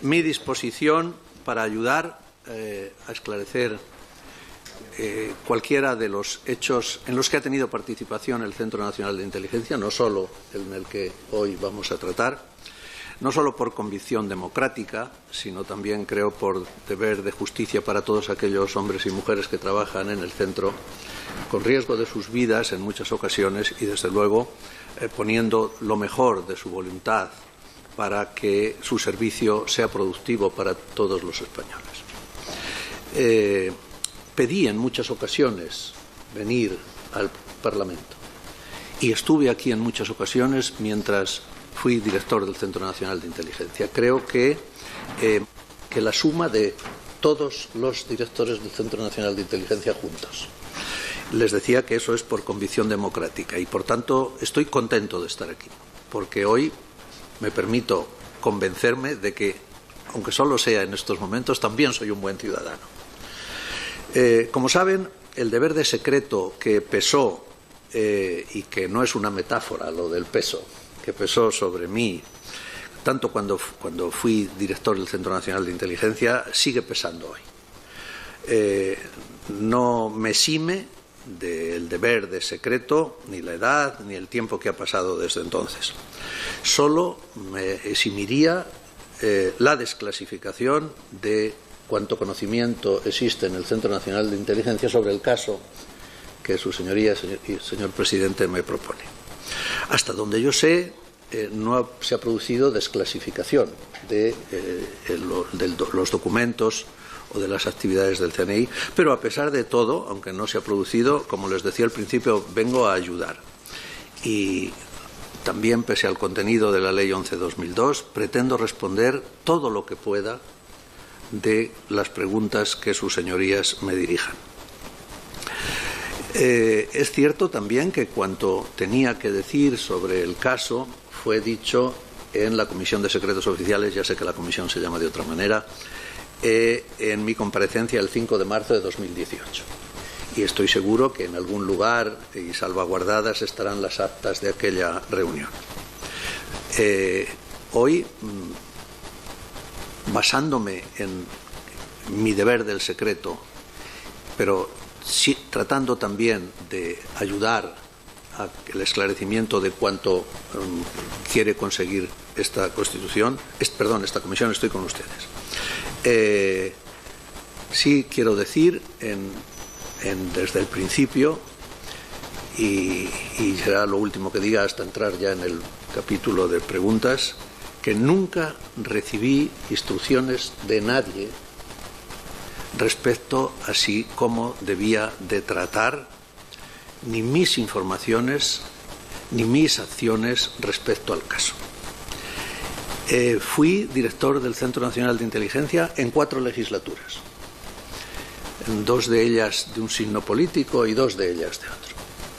mi disposición para ayudar a esclarecer cualquiera de los hechos en los que ha tenido participación el Centro Nacional de Inteligencia, no solo en el que hoy vamos a tratar, no solo por convicción democrática, sino también, creo, por deber de justicia para todos aquellos hombres y mujeres que trabajan en el centro, con riesgo de sus vidas en muchas ocasiones y, desde luego, poniendo lo mejor de su voluntad para que su servicio sea productivo para todos los españoles. Pedí en muchas ocasiones venir al Parlamento y estuve aquí en muchas ocasiones mientras fui director del Centro Nacional de Inteligencia. Creo que la suma de todos los directores del Centro Nacional de Inteligencia juntos. Les decía que eso es por convicción democrática y, por tanto, estoy contento de estar aquí, porque hoy me permito convencerme de que, aunque solo sea en estos momentos, también soy un buen ciudadano. Como saben, el deber de secreto que pesó, y que no es una metáfora lo del peso, que pesó sobre mí, tanto cuando fui director del Centro Nacional de Inteligencia, sigue pesando hoy. No me exime del deber de secreto ni la edad ni el tiempo que ha pasado desde entonces. Solo me eximiría la desclasificación de cuanto conocimiento existe en el Centro Nacional de Inteligencia sobre el caso que su señoría, señor presidente, me propone. Hasta donde yo sé, no se ha producido desclasificación de los documentos o de las actividades del CNI, pero a pesar de todo, aunque no se ha producido, como les decía al principio, vengo a ayudar. Y también, pese al contenido de la Ley 11/2002, pretendo responder todo lo que pueda de las preguntas que sus señorías me dirijan. Es cierto también que cuanto tenía que decir sobre el caso fue dicho en la Comisión de Secretos Oficiales, ya sé que la comisión se llama de otra manera, en mi comparecencia el 5 de marzo de 2018. Y estoy seguro que en algún lugar y salvaguardadas estarán las actas de aquella reunión. Hoy, basándome en mi deber del secreto, pero sí, tratando también de ayudar al esclarecimiento de cuánto quiere conseguir esta comisión, estoy con ustedes. Sí quiero decir desde el principio, y será lo último que diga hasta entrar ya en el capítulo de preguntas, que nunca recibí instrucciones de nadie respecto a si cómo debía de tratar ni mis informaciones ni mis acciones respecto al caso. Fui director del Centro Nacional de Inteligencia en 4 legislaturas, en 2 de ellas de un signo político y 2 de ellas de otro.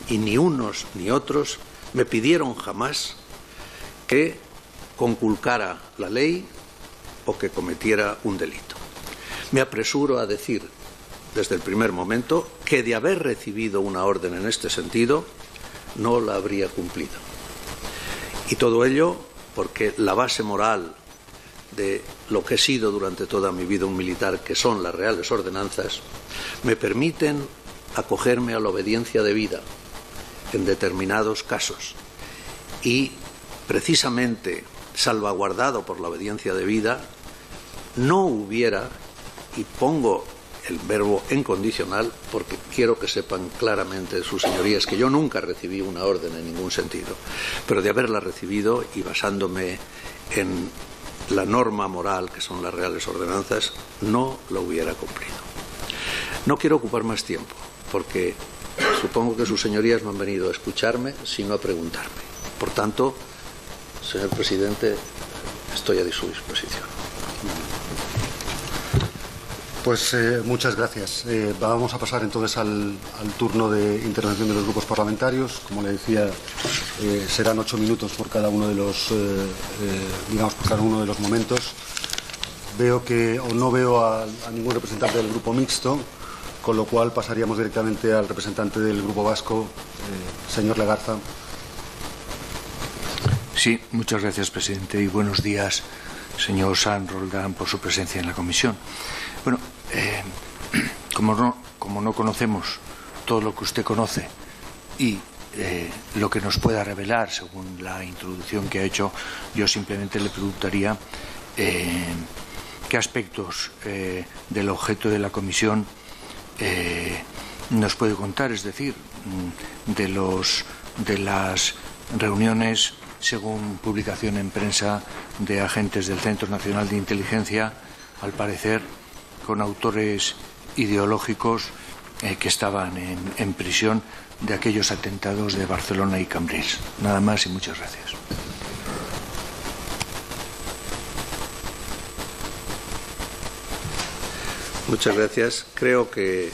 Y ni unos ni otros me pidieron jamás que conculcara la ley o que cometiera un delito. Me apresuro a decir desde el primer momento que, de haber recibido una orden en este sentido, no la habría cumplido. Y todo ello porque la base moral de lo que he sido durante toda mi vida un militar, que son las reales ordenanzas, me permiten acogerme a la obediencia debida en determinados casos. Y, precisamente, salvaguardado por la obediencia debida, no hubiera, y pongo el verbo en condicional porque quiero que sepan claramente sus señorías que yo nunca recibí una orden en ningún sentido, pero de haberla recibido y basándome en la norma moral que son las reales ordenanzas, no lo hubiera cumplido. No quiero ocupar más tiempo porque supongo que sus señorías no han venido a escucharme sino a preguntarme. Por tanto, señor presidente, estoy a su disposición. Pues muchas gracias. Vamos a pasar entonces al turno de intervención de los grupos parlamentarios. Como le decía, serán 8 minutos por cada uno de los, por cada uno de los momentos. No veo a ningún representante del grupo mixto, con lo cual pasaríamos directamente al representante del grupo vasco, señor Legarza. Sí, muchas gracias, presidente, y buenos días señor San Roldán, por su presencia en la comisión. Bueno, como no conocemos todo lo que usted conoce y lo que nos pueda revelar según la introducción que ha hecho, yo simplemente le preguntaría qué aspectos del objeto de la comisión nos puede contar, es decir, de las reuniones, según publicación en prensa, de agentes del Centro Nacional de Inteligencia, al parecer con autores ideológicos que estaban en prisión de aquellos atentados de Barcelona y Cambrils. Nada más y muchas gracias. Muchas gracias. Creo que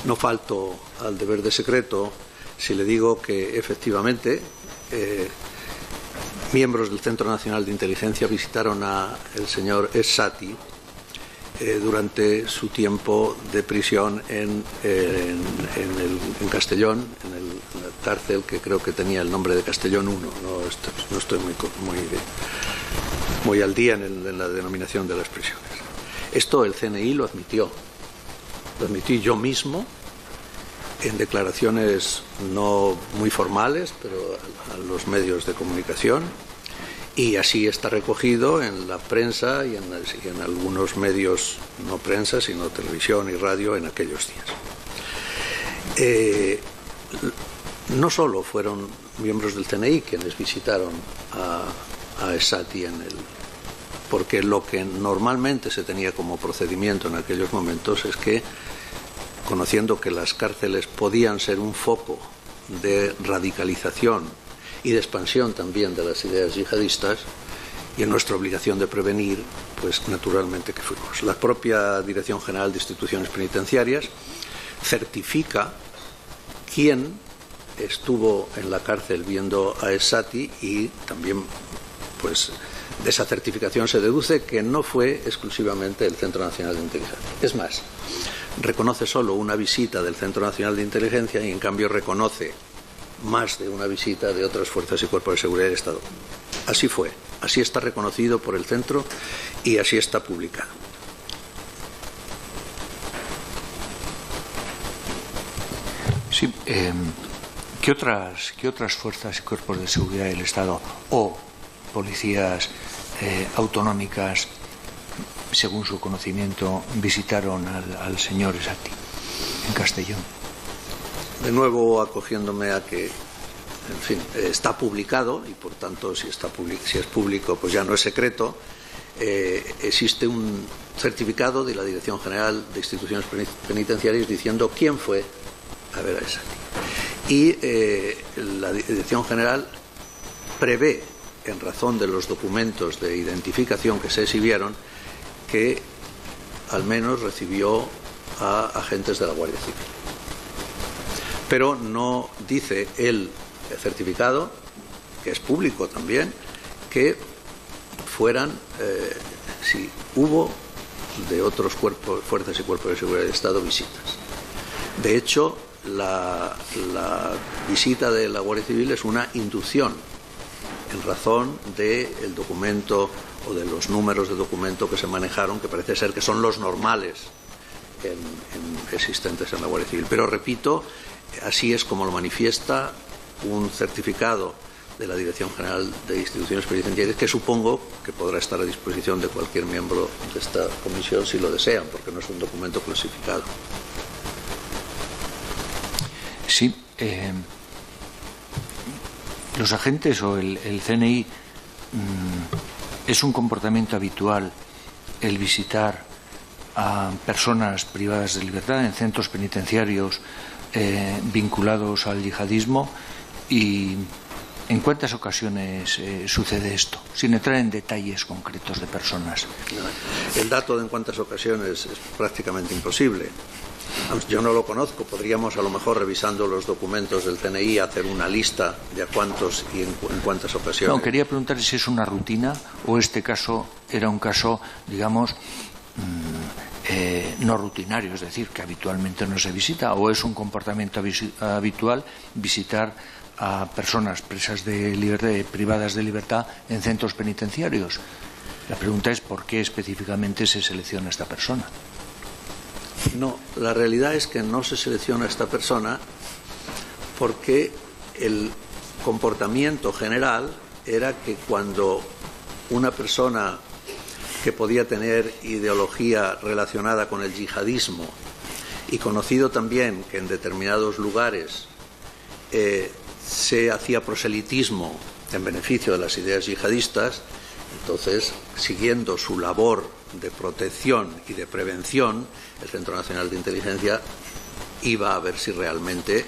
no falto al deber de secreto si le digo que efectivamente miembros del Centro Nacional de Inteligencia visitaron al señor Essati durante su tiempo de prisión en Castellón, en la cárcel que creo que tenía el nombre de Castellón 1. No estoy muy al día en la denominación de las prisiones. Esto el CNI lo admitió. Lo admití yo mismo en declaraciones no muy formales, pero a los medios de comunicación, y así está recogido en la prensa y en algunos medios, no prensa, sino televisión y radio en aquellos días. No solo fueron miembros del CNI quienes visitaron a Essati porque lo que normalmente se tenía como procedimiento en aquellos momentos es que, conociendo que las cárceles podían ser un foco de radicalización y de expansión también de las ideas yihadistas, y en nuestra obligación de prevenir, pues naturalmente que fuimos. La propia Dirección General de Instituciones Penitenciarias certifica quién estuvo en la cárcel viendo a Essati, y también, pues, de esa certificación se deduce que no fue exclusivamente el Centro Nacional de Inteligencia. Es más, reconoce solo una visita del Centro Nacional de Inteligencia y en cambio reconoce más de una visita de otras fuerzas y cuerpos de seguridad del Estado. Así fue, así está reconocido por el centro y así está publicado. Sí, ¿qué otras fuerzas y cuerpos de seguridad del Estado o policías autonómicas, según su conocimiento, visitaron al señor Essati en Castellón? De nuevo, acogiéndome a que, en fin, está publicado y por tanto si es público pues ya no es secreto. Existe un certificado de la Dirección General de Instituciones Penitenciarias diciendo quién fue a ver a Essati. Y la Dirección General prevé, en razón de los documentos de identificación que se exhibieron, que al menos recibió a agentes de la Guardia Civil. Pero no dice el certificado, que es público también, que fueran, si hubo de otros fuerzas y cuerpos de seguridad del Estado visitas. De hecho, la visita de la Guardia Civil es una inducción en razón del documento o de los números de documento que se manejaron, que parece ser que son los normales existentes en la Guardia Civil. Pero repito, así es como lo manifiesta un certificado de la Dirección General de Instituciones Penitenciarias, que supongo que podrá estar a disposición de cualquier miembro de esta comisión si lo desean, porque no es un documento clasificado. Sí, los agentes o el CNI, es un comportamiento habitual el visitar a personas privadas de libertad en centros penitenciarios vinculados al yihadismo, y ¿en cuántas ocasiones sucede esto? Sin entrar en detalles concretos de personas. El dato de en cuántas ocasiones es prácticamente imposible. Yo no lo conozco. Podríamos, a lo mejor, revisando los documentos del CNI, hacer una lista de a cuántos y en cuántas ocasiones. No, quería preguntar si es una rutina o este caso era un caso, digamos, no rutinario, es decir, que habitualmente no se visita, o es un comportamiento habitual visitar a personas presas de libertad, privadas de libertad en centros penitenciarios. La pregunta es ¿por qué específicamente se selecciona a esta persona? No, la realidad es que no se selecciona a esta persona porque el comportamiento general era que cuando una persona que podía tener ideología relacionada con el yihadismo y conocido también que en determinados lugares se hacía proselitismo en beneficio de las ideas yihadistas, entonces, siguiendo su labor de protección y de prevención, el Centro Nacional de Inteligencia iba a ver si realmente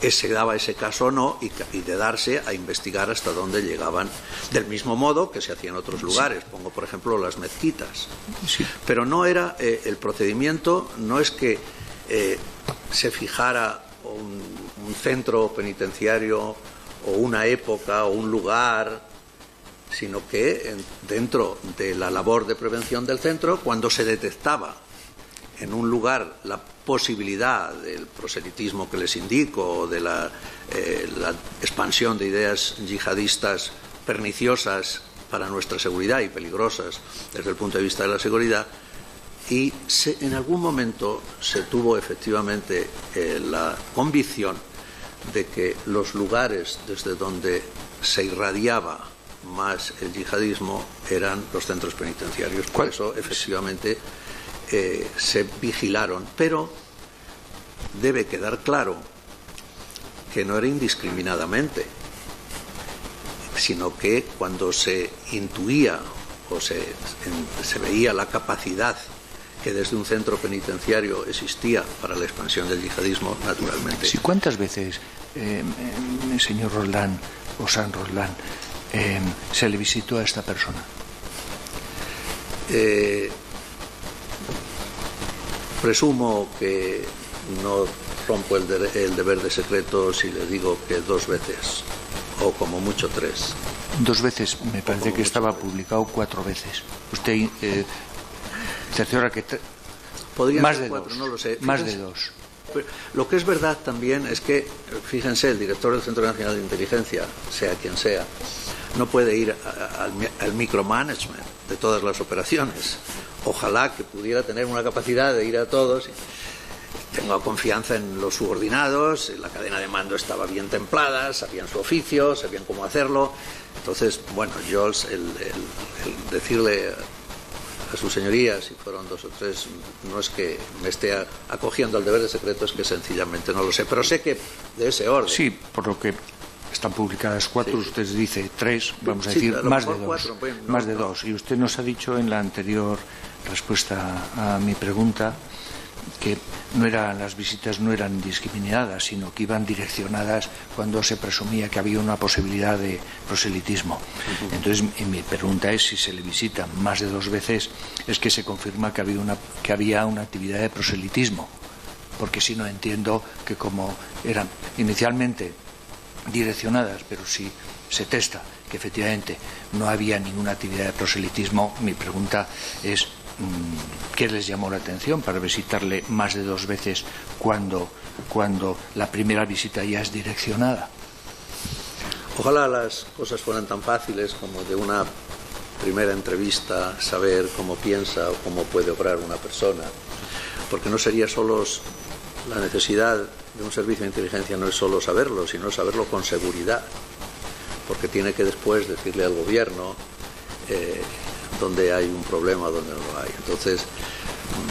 se daba ese caso o no y de darse a investigar hasta dónde llegaban, del mismo modo que se hacía en otros lugares. Pongo, por ejemplo, las mezquitas. Sí. Pero no era el procedimiento, no es que se fijara un centro penitenciario o una época o un lugar, sino que dentro de la labor de prevención del centro, cuando se detectaba en un lugar la posibilidad del proselitismo que les indico o de la expansión de ideas yihadistas perniciosas para nuestra seguridad y peligrosas desde el punto de vista de la seguridad, y en algún momento se tuvo efectivamente la convicción de que los lugares desde donde se irradiaba más el yihadismo eran los centros penitenciarios. Por eso, efectivamente, se vigilaron. Pero debe quedar claro que no era indiscriminadamente, sino que cuando se intuía o se veía la capacidad que desde un centro penitenciario existía para la expansión del yihadismo, naturalmente. Sí, ¿cuántas veces, señor Roldán o San Roldán, se le visitó a esta persona? Presumo que no rompo el deber de secreto si le digo que 2 veces, o como mucho 3. 2 veces, me parece que estaba publicado 4 veces. Usted cerciora que más de 2, no lo sé. Más de 2. Lo que es verdad también es que, fíjense, el director del Centro Nacional de Inteligencia, sea quien sea, no puede ir al micromanagement de todas las operaciones. Ojalá que pudiera tener una capacidad de ir a todos. Tengo confianza en los subordinados, la cadena de mando estaba bien templada, sabían su oficio, sabían cómo hacerlo. Entonces, bueno, yo el decirle a su señoría, si fueron 2 o 3, no es que me esté acogiendo al deber de secreto, es que sencillamente no lo sé, pero sé que de ese orden. Sí, por lo que están publicadas 4, sí. Usted dice 3, vamos a sí, decir más de 2. 4, bueno, más de 2. Y usted nos ha dicho en la anterior respuesta a mi pregunta que las visitas no eran discriminadas, sino que iban direccionadas cuando se presumía que había una posibilidad de proselitismo. Entonces, mi pregunta es, si se le visita más de 2 veces, es que se confirma que había una actividad de proselitismo, porque si no entiendo que como eran inicialmente direccionadas, pero si se testa que efectivamente no había ninguna actividad de proselitismo, mi pregunta es ¿qué les llamó la atención para visitarle más de 2 veces cuando la primera visita ya es direccionada? Ojalá las cosas fueran tan fáciles como de una primera entrevista saber cómo piensa o cómo puede obrar una persona, porque no sería solo la necesidad de un servicio de inteligencia, no es solo saberlo, sino saberlo con seguridad, porque tiene que después decirle al gobierno donde hay un problema, donde no lo hay. Entonces,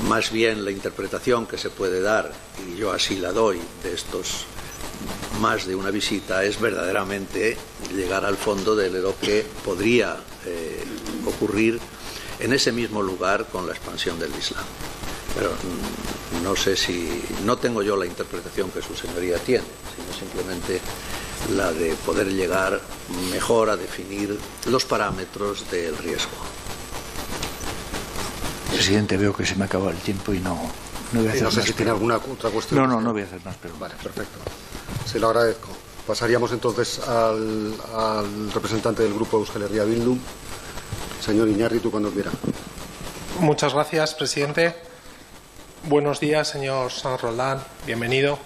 más bien la interpretación que se puede dar, y yo así la doy, de estos más de una visita, es verdaderamente llegar al fondo de lo que podría ocurrir en ese mismo lugar con la expansión del Islam. Pero no sé si... no tengo yo la interpretación que su señoría tiene, sino simplemente la de poder llegar mejor a definir los parámetros del riesgo. Presidente, veo que se me ha acabado el tiempo y no voy a hacer no sé más. Si tiene alguna otra cuestión. No voy a hacer más, pero... Vale, perfecto. Se lo agradezco. Pasaríamos entonces al representante del grupo Euskal Herria Bildu. Señor Iñárritu, cuando quiera. Muchas gracias, presidente. Buenos días, señor San Roldán. Bienvenido.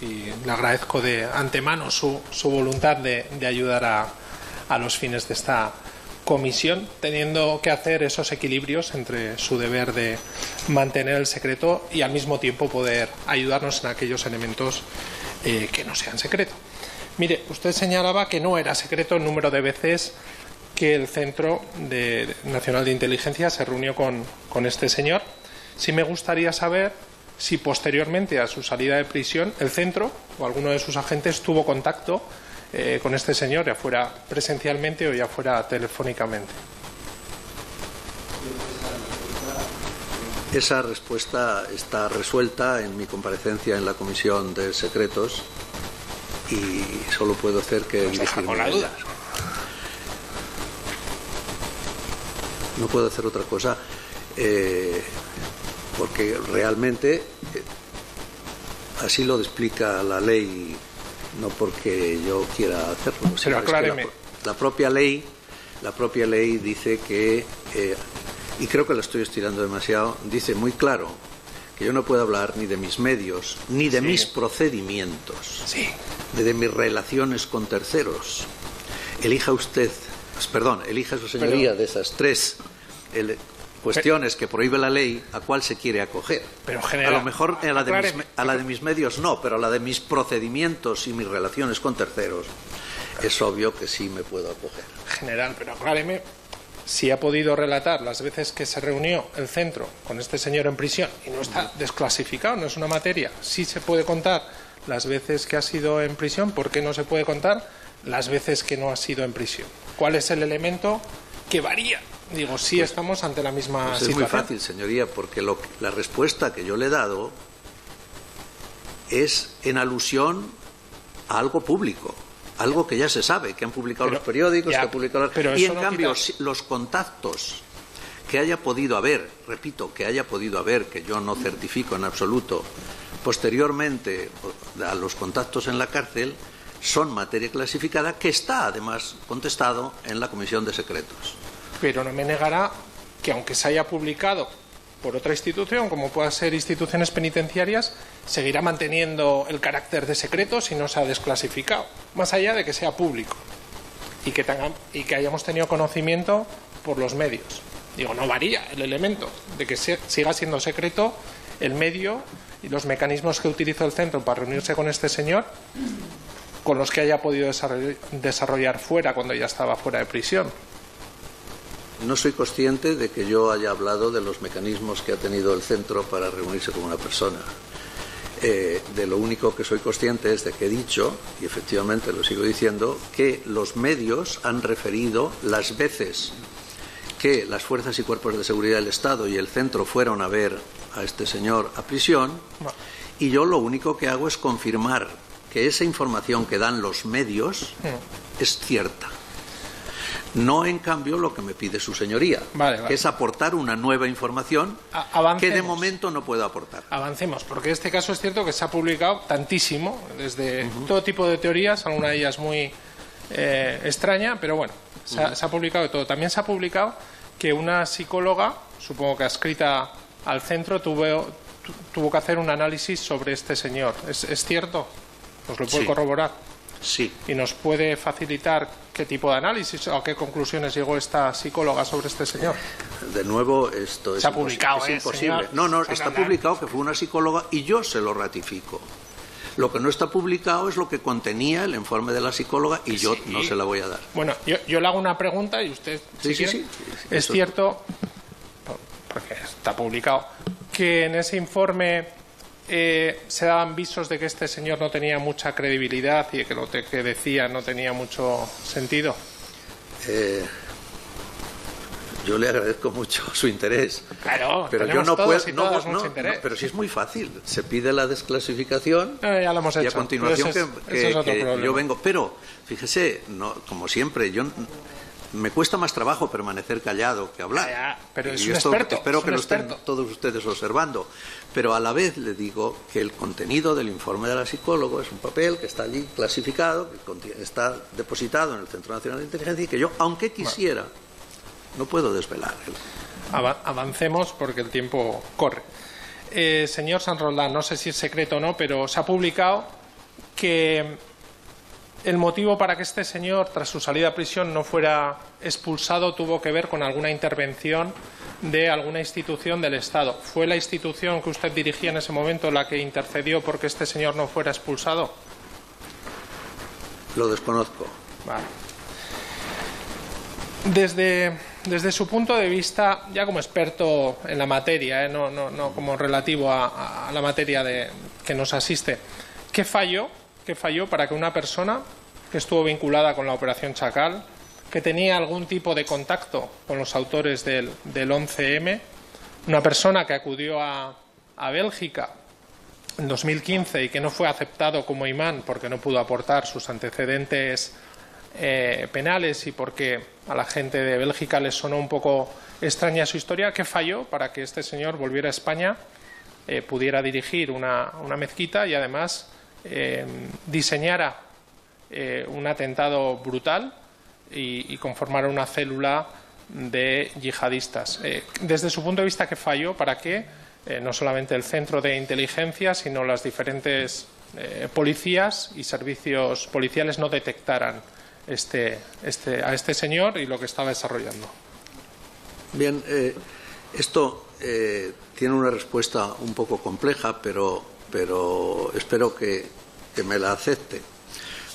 le agradezco de antemano su voluntad de ayudar a los fines de esta comisión, teniendo que hacer esos equilibrios entre su deber de mantener el secreto y al mismo tiempo poder ayudarnos en aquellos elementos que no sean secreto. Mire, usted señalaba que no era secreto el número de veces que el Centro Nacional de Inteligencia se reunió con este señor. Sí me gustaría saber si posteriormente a su salida de prisión el centro o alguno de sus agentes tuvo contacto con este señor, ya fuera presencialmente o ya fuera telefónicamente. Esa respuesta está resuelta en mi comparecencia en la Comisión de Secretos y solo puedo hacer que dirigirme a ella. No puedo hacer otra cosa porque realmente así lo explica la ley. No porque yo quiera hacerlo. Pero acláreme. La propia ley dice que, y creo que la estoy estirando demasiado, dice muy claro que yo no puedo hablar ni de mis medios, ni de mis procedimientos, ni de mis relaciones con terceros. Elija su señoría de esas tres cuestiones que prohíbe la ley, ¿a cuál se quiere acoger? Pero general, a lo mejor a la de mis medios no, pero a la de mis procedimientos y mis relaciones con terceros es obvio que sí me puedo acoger. General, pero acláreme si ha podido relatar las veces que se reunió el centro con este señor en prisión y no está desclasificado, no es una materia. Sí se puede contar las veces que ha sido en prisión, ¿por qué no se puede contar las veces que no ha sido en prisión? ¿Cuál es el elemento que varía? Digo, sí, estamos ante la misma situación. Es muy fácil, señoría, porque la respuesta que yo le he dado es en alusión a algo público, algo que ya se sabe, que han publicado los periódicos, que ha publicado... Y en cambio, los contactos que haya podido haber, repito, que haya podido haber, que yo no certifico en absoluto, posteriormente a los contactos en la cárcel, son materia clasificada que está, además, contestado en la Comisión de Secretos. Pero no me negará que aunque se haya publicado por otra institución, como puedan ser instituciones penitenciarias, seguirá manteniendo el carácter de secreto si no se ha desclasificado, más allá de que sea público y que hayamos tenido conocimiento por los medios. Digo, no varía el elemento de que siga siendo secreto el medio y los mecanismos que utilizó el centro para reunirse con este señor, con los que haya podido desarrollar fuera, cuando ya estaba fuera de prisión. No soy consciente de que yo haya hablado de los mecanismos que ha tenido el centro para reunirse con una persona. De lo único que soy consciente es de que he dicho, y efectivamente lo sigo diciendo, que los medios han referido las veces que las fuerzas y cuerpos de seguridad del Estado y el centro fueron a ver a este señor a prisión, y yo lo único que hago es confirmar que esa información que dan los medios es cierta. No, en cambio, lo que me pide su señoría, que es aportar una nueva información que de momento no puedo aportar. Avancemos, porque en este caso es cierto que se ha publicado tantísimo, desde todo tipo de teorías, alguna de ellas muy extraña, pero bueno, se ha publicado de todo. También se ha publicado que una psicóloga, supongo que adscrita al centro, tuvo que hacer un análisis sobre este señor. ¿Es cierto? ¿Nos lo puede corroborar? Sí. ¿Y nos puede facilitar qué tipo de análisis o a qué conclusiones llegó esta psicóloga sobre este señor? De nuevo, esto es imposible. No, está publicado que fue una psicóloga y yo se lo ratifico. Lo que no está publicado es lo que contenía el informe de la psicóloga y yo no se la voy a dar. Bueno, yo le hago una pregunta y usted, si quiere, es cierto, porque está publicado, que en ese informe se daban visos de que este señor no tenía mucha credibilidad y que lo que decía no tenía mucho sentido. Yo le agradezco mucho su interés. Claro, pero yo no puedo. No, pero sí es muy fácil. Se pide la desclasificación ya lo hemos hecho. Y a continuación que yo vengo. Pero fíjese, como siempre, me cuesta más trabajo permanecer callado que hablar. Pero es un experto. Espero que lo estén todos ustedes observando. Pero a la vez le digo que el contenido del informe de la psicóloga es un papel que está allí clasificado, que está depositado en el Centro Nacional de Inteligencia y que yo, aunque quisiera, no puedo desvelar. Avancemos porque el tiempo corre. Señor San Roldán, no sé si es secreto o no, pero se ha publicado que el motivo para que este señor, tras su salida a prisión, no fuera expulsado tuvo que ver con alguna intervención de alguna institución del Estado. ¿Fue la institución que usted dirigía en ese momento la que intercedió porque este señor no fuera expulsado? Lo desconozco. Vale. Desde su punto de vista, ya como experto en la materia, no como relativo a la materia que nos asiste, ¿qué falló para que una persona que estuvo vinculada con la Operación Chacal, que tenía algún tipo de contacto con los autores del 11M, una persona que acudió a Bélgica en 2015 y que no fue aceptado como imán porque no pudo aportar sus antecedentes penales y porque a la gente de Bélgica les sonó un poco extraña su historia, ¿qué falló para que este señor volviera a España, pudiera dirigir una mezquita y además diseñara un atentado brutal y conformara una célula de yihadistas? Desde su punto de vista, ¿qué falló para que no solamente el centro de inteligencia, sino las diferentes policías y servicios policiales no detectaran a este señor y lo que estaba desarrollando? Bien, esto tiene una respuesta un poco compleja, pero espero que me la acepte.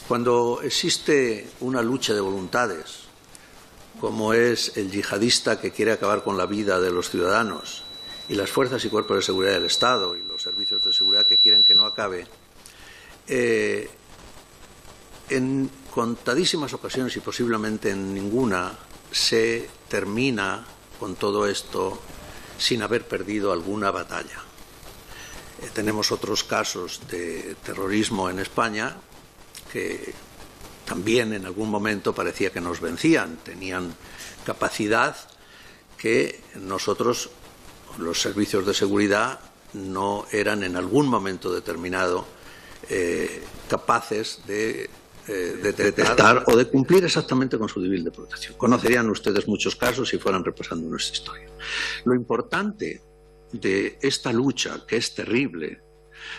Cuando existe una lucha de voluntades, como es el yihadista que quiere acabar con la vida de los ciudadanos y las fuerzas y cuerpos de seguridad del Estado y los servicios de seguridad que quieren que no acabe, en contadísimas ocasiones y posiblemente en ninguna se termina con todo esto sin haber perdido alguna batalla. Tenemos otros casos de terrorismo en España que también en algún momento parecía que nos vencían, tenían capacidad que nosotros, los servicios de seguridad, no eran en algún momento determinado capaces de detectar o de cumplir exactamente con su deber de protección. Conocerían ustedes muchos casos si fueran repasando nuestra historia. Lo importante de esta lucha, que es terrible,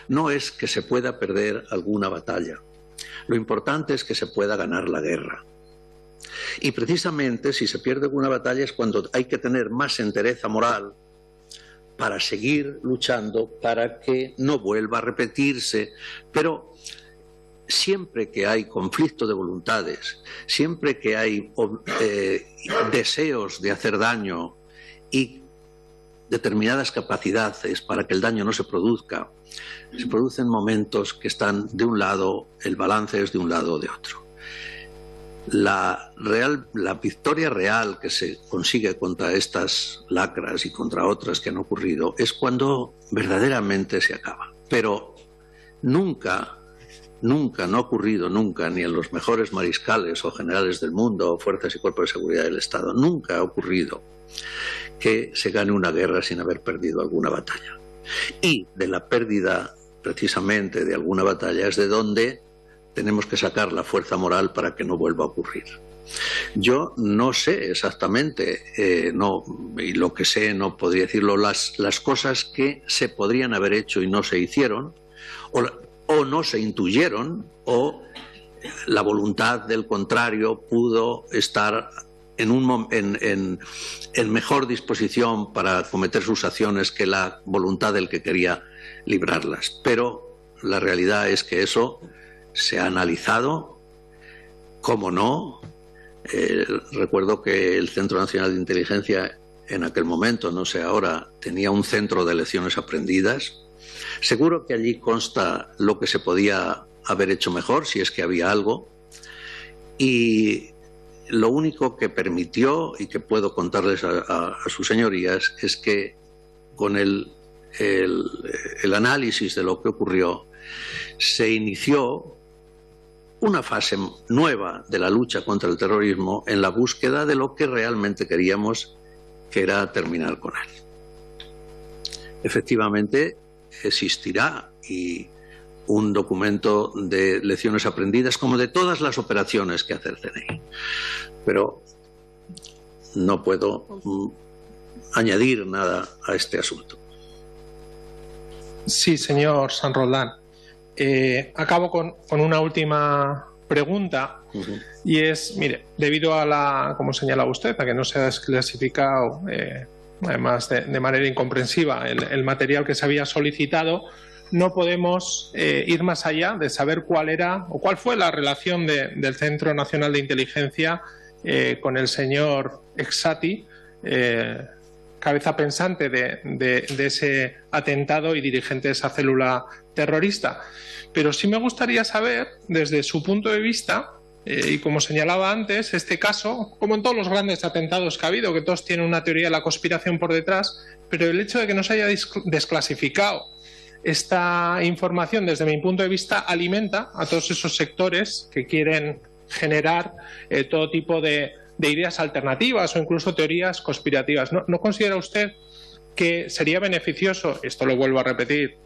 no es que se pueda perder alguna batalla. Lo importante es que se pueda ganar la guerra. Y precisamente si se pierde alguna batalla es cuando hay que tener más entereza moral para seguir luchando para que no vuelva a repetirse. Pero siempre que hay conflicto de voluntades, siempre que hay deseos de hacer daño y determinadas capacidades para que el daño no se produzca, se producen momentos que están de un lado, el balance es de un lado o de otro. La victoria real que se consigue contra estas lacras y contra otras que han ocurrido es cuando verdaderamente se acaba. Pero nunca, no ha ocurrido nunca, ni en los mejores mariscales o generales del mundo, o fuerzas y cuerpos de seguridad del Estado, nunca ha ocurrido que se gane una guerra sin haber perdido alguna batalla. Y de la pérdida, precisamente, de alguna batalla es de donde tenemos que sacar la fuerza moral para que no vuelva a ocurrir. Yo no sé exactamente, y lo que sé no podría decirlo, las cosas que se podrían haber hecho y no se hicieron, o no se intuyeron, o la voluntad del contrario pudo estar en mejor disposición para cometer sus acciones que la voluntad del que quería librarlas. Pero la realidad es que eso se ha analizado, cómo no. Recuerdo que el Centro Nacional de Inteligencia en aquel momento, no sé ahora, tenía un centro de lecciones aprendidas. Seguro que allí consta lo que se podía haber hecho mejor, si es que había algo. Y lo único que permitió, y que puedo contarles a sus señorías, es que con el análisis de lo que ocurrió, se inició una fase nueva de la lucha contra el terrorismo en la búsqueda de lo que realmente queríamos, que era terminar con él. Efectivamente, existirá un documento de lecciones aprendidas, como de todas las operaciones que hace el CNI. Pero no puedo añadir nada a este asunto. Sí, señor San Roldán. Acabo con una última pregunta, y es, mire, debido a como señalaba usted, a que no se ha desclasificado, además de manera incomprensiva, el material que se había solicitado, no podemos ir más allá de saber cuál era o cuál fue la relación del Centro Nacional de Inteligencia con el señor Exati, cabeza pensante de ese atentado y dirigente de esa célula terrorista. Pero sí me gustaría saber, desde su punto de vista, y como señalaba antes, este caso, como en todos los grandes atentados que ha habido, que todos tienen una teoría de la conspiración por detrás, pero el hecho de que no se haya desclasificado esta información, desde mi punto de vista, alimenta a todos esos sectores que quieren generar todo tipo de ideas alternativas o incluso teorías conspirativas. ¿No considera usted que sería beneficioso, esto lo vuelvo a repetir,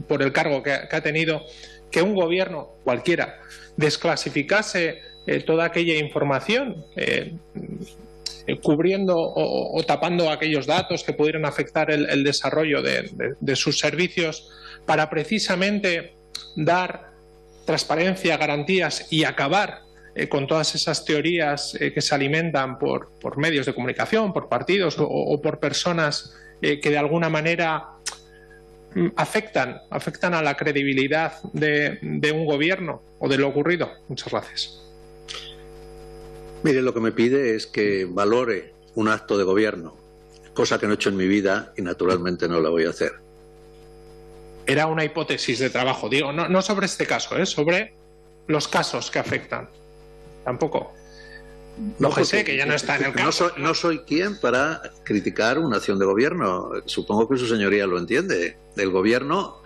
por el cargo que ha tenido, que un gobierno cualquiera desclasificase toda aquella información, cubriendo o tapando aquellos datos que pudieran afectar el desarrollo de sus servicios, para precisamente dar transparencia, garantías y acabar con todas esas teorías que se alimentan por medios de comunicación, por partidos o por personas que de alguna manera afectan a la credibilidad de un gobierno o de lo ocurrido? Muchas gracias. Mire, lo que me pide es que valore un acto de gobierno, cosa que no he hecho en mi vida y naturalmente no la voy a hacer. Era una hipótesis de trabajo, digo, no sobre este caso, sobre los casos que afectan. Tampoco. Sé que ya no está en el caso. No soy quien para criticar una acción de gobierno. Supongo que su señoría lo entiende. El gobierno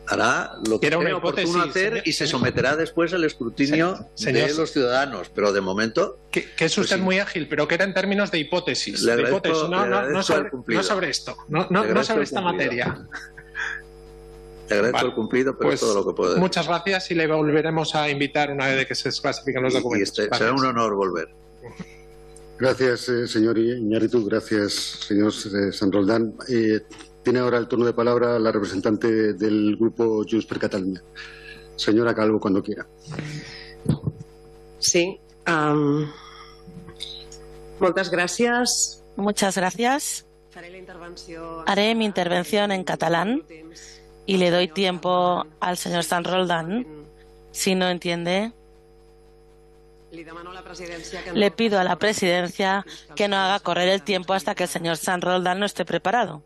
hará lo que crea oportuno hacer y se someterá después al escrutinio de los ciudadanos. Pero de momento... Que es usted muy ágil, pero que era en términos de hipótesis. No sobre esto, no sobre esta materia. Te agradezco el cumplido, pero es todo lo que puedo decir. Muchas gracias y le volveremos a invitar una vez que se desclasifiquen los documentos. Será un honor volver. Gracias, señor Iñárritu. Gracias, señor San Roldán. Tiene ahora el turno de palabra la representante del grupo Junts per Catalunya. Señora Calvo, cuando quiera. Sí. Muchas gracias. Muchas gracias. Haré mi intervención en catalán y le doy tiempo al señor San Roldán. Si no entiende, le pido a la presidencia que no haga correr el tiempo hasta que el señor San Roldán no esté preparado.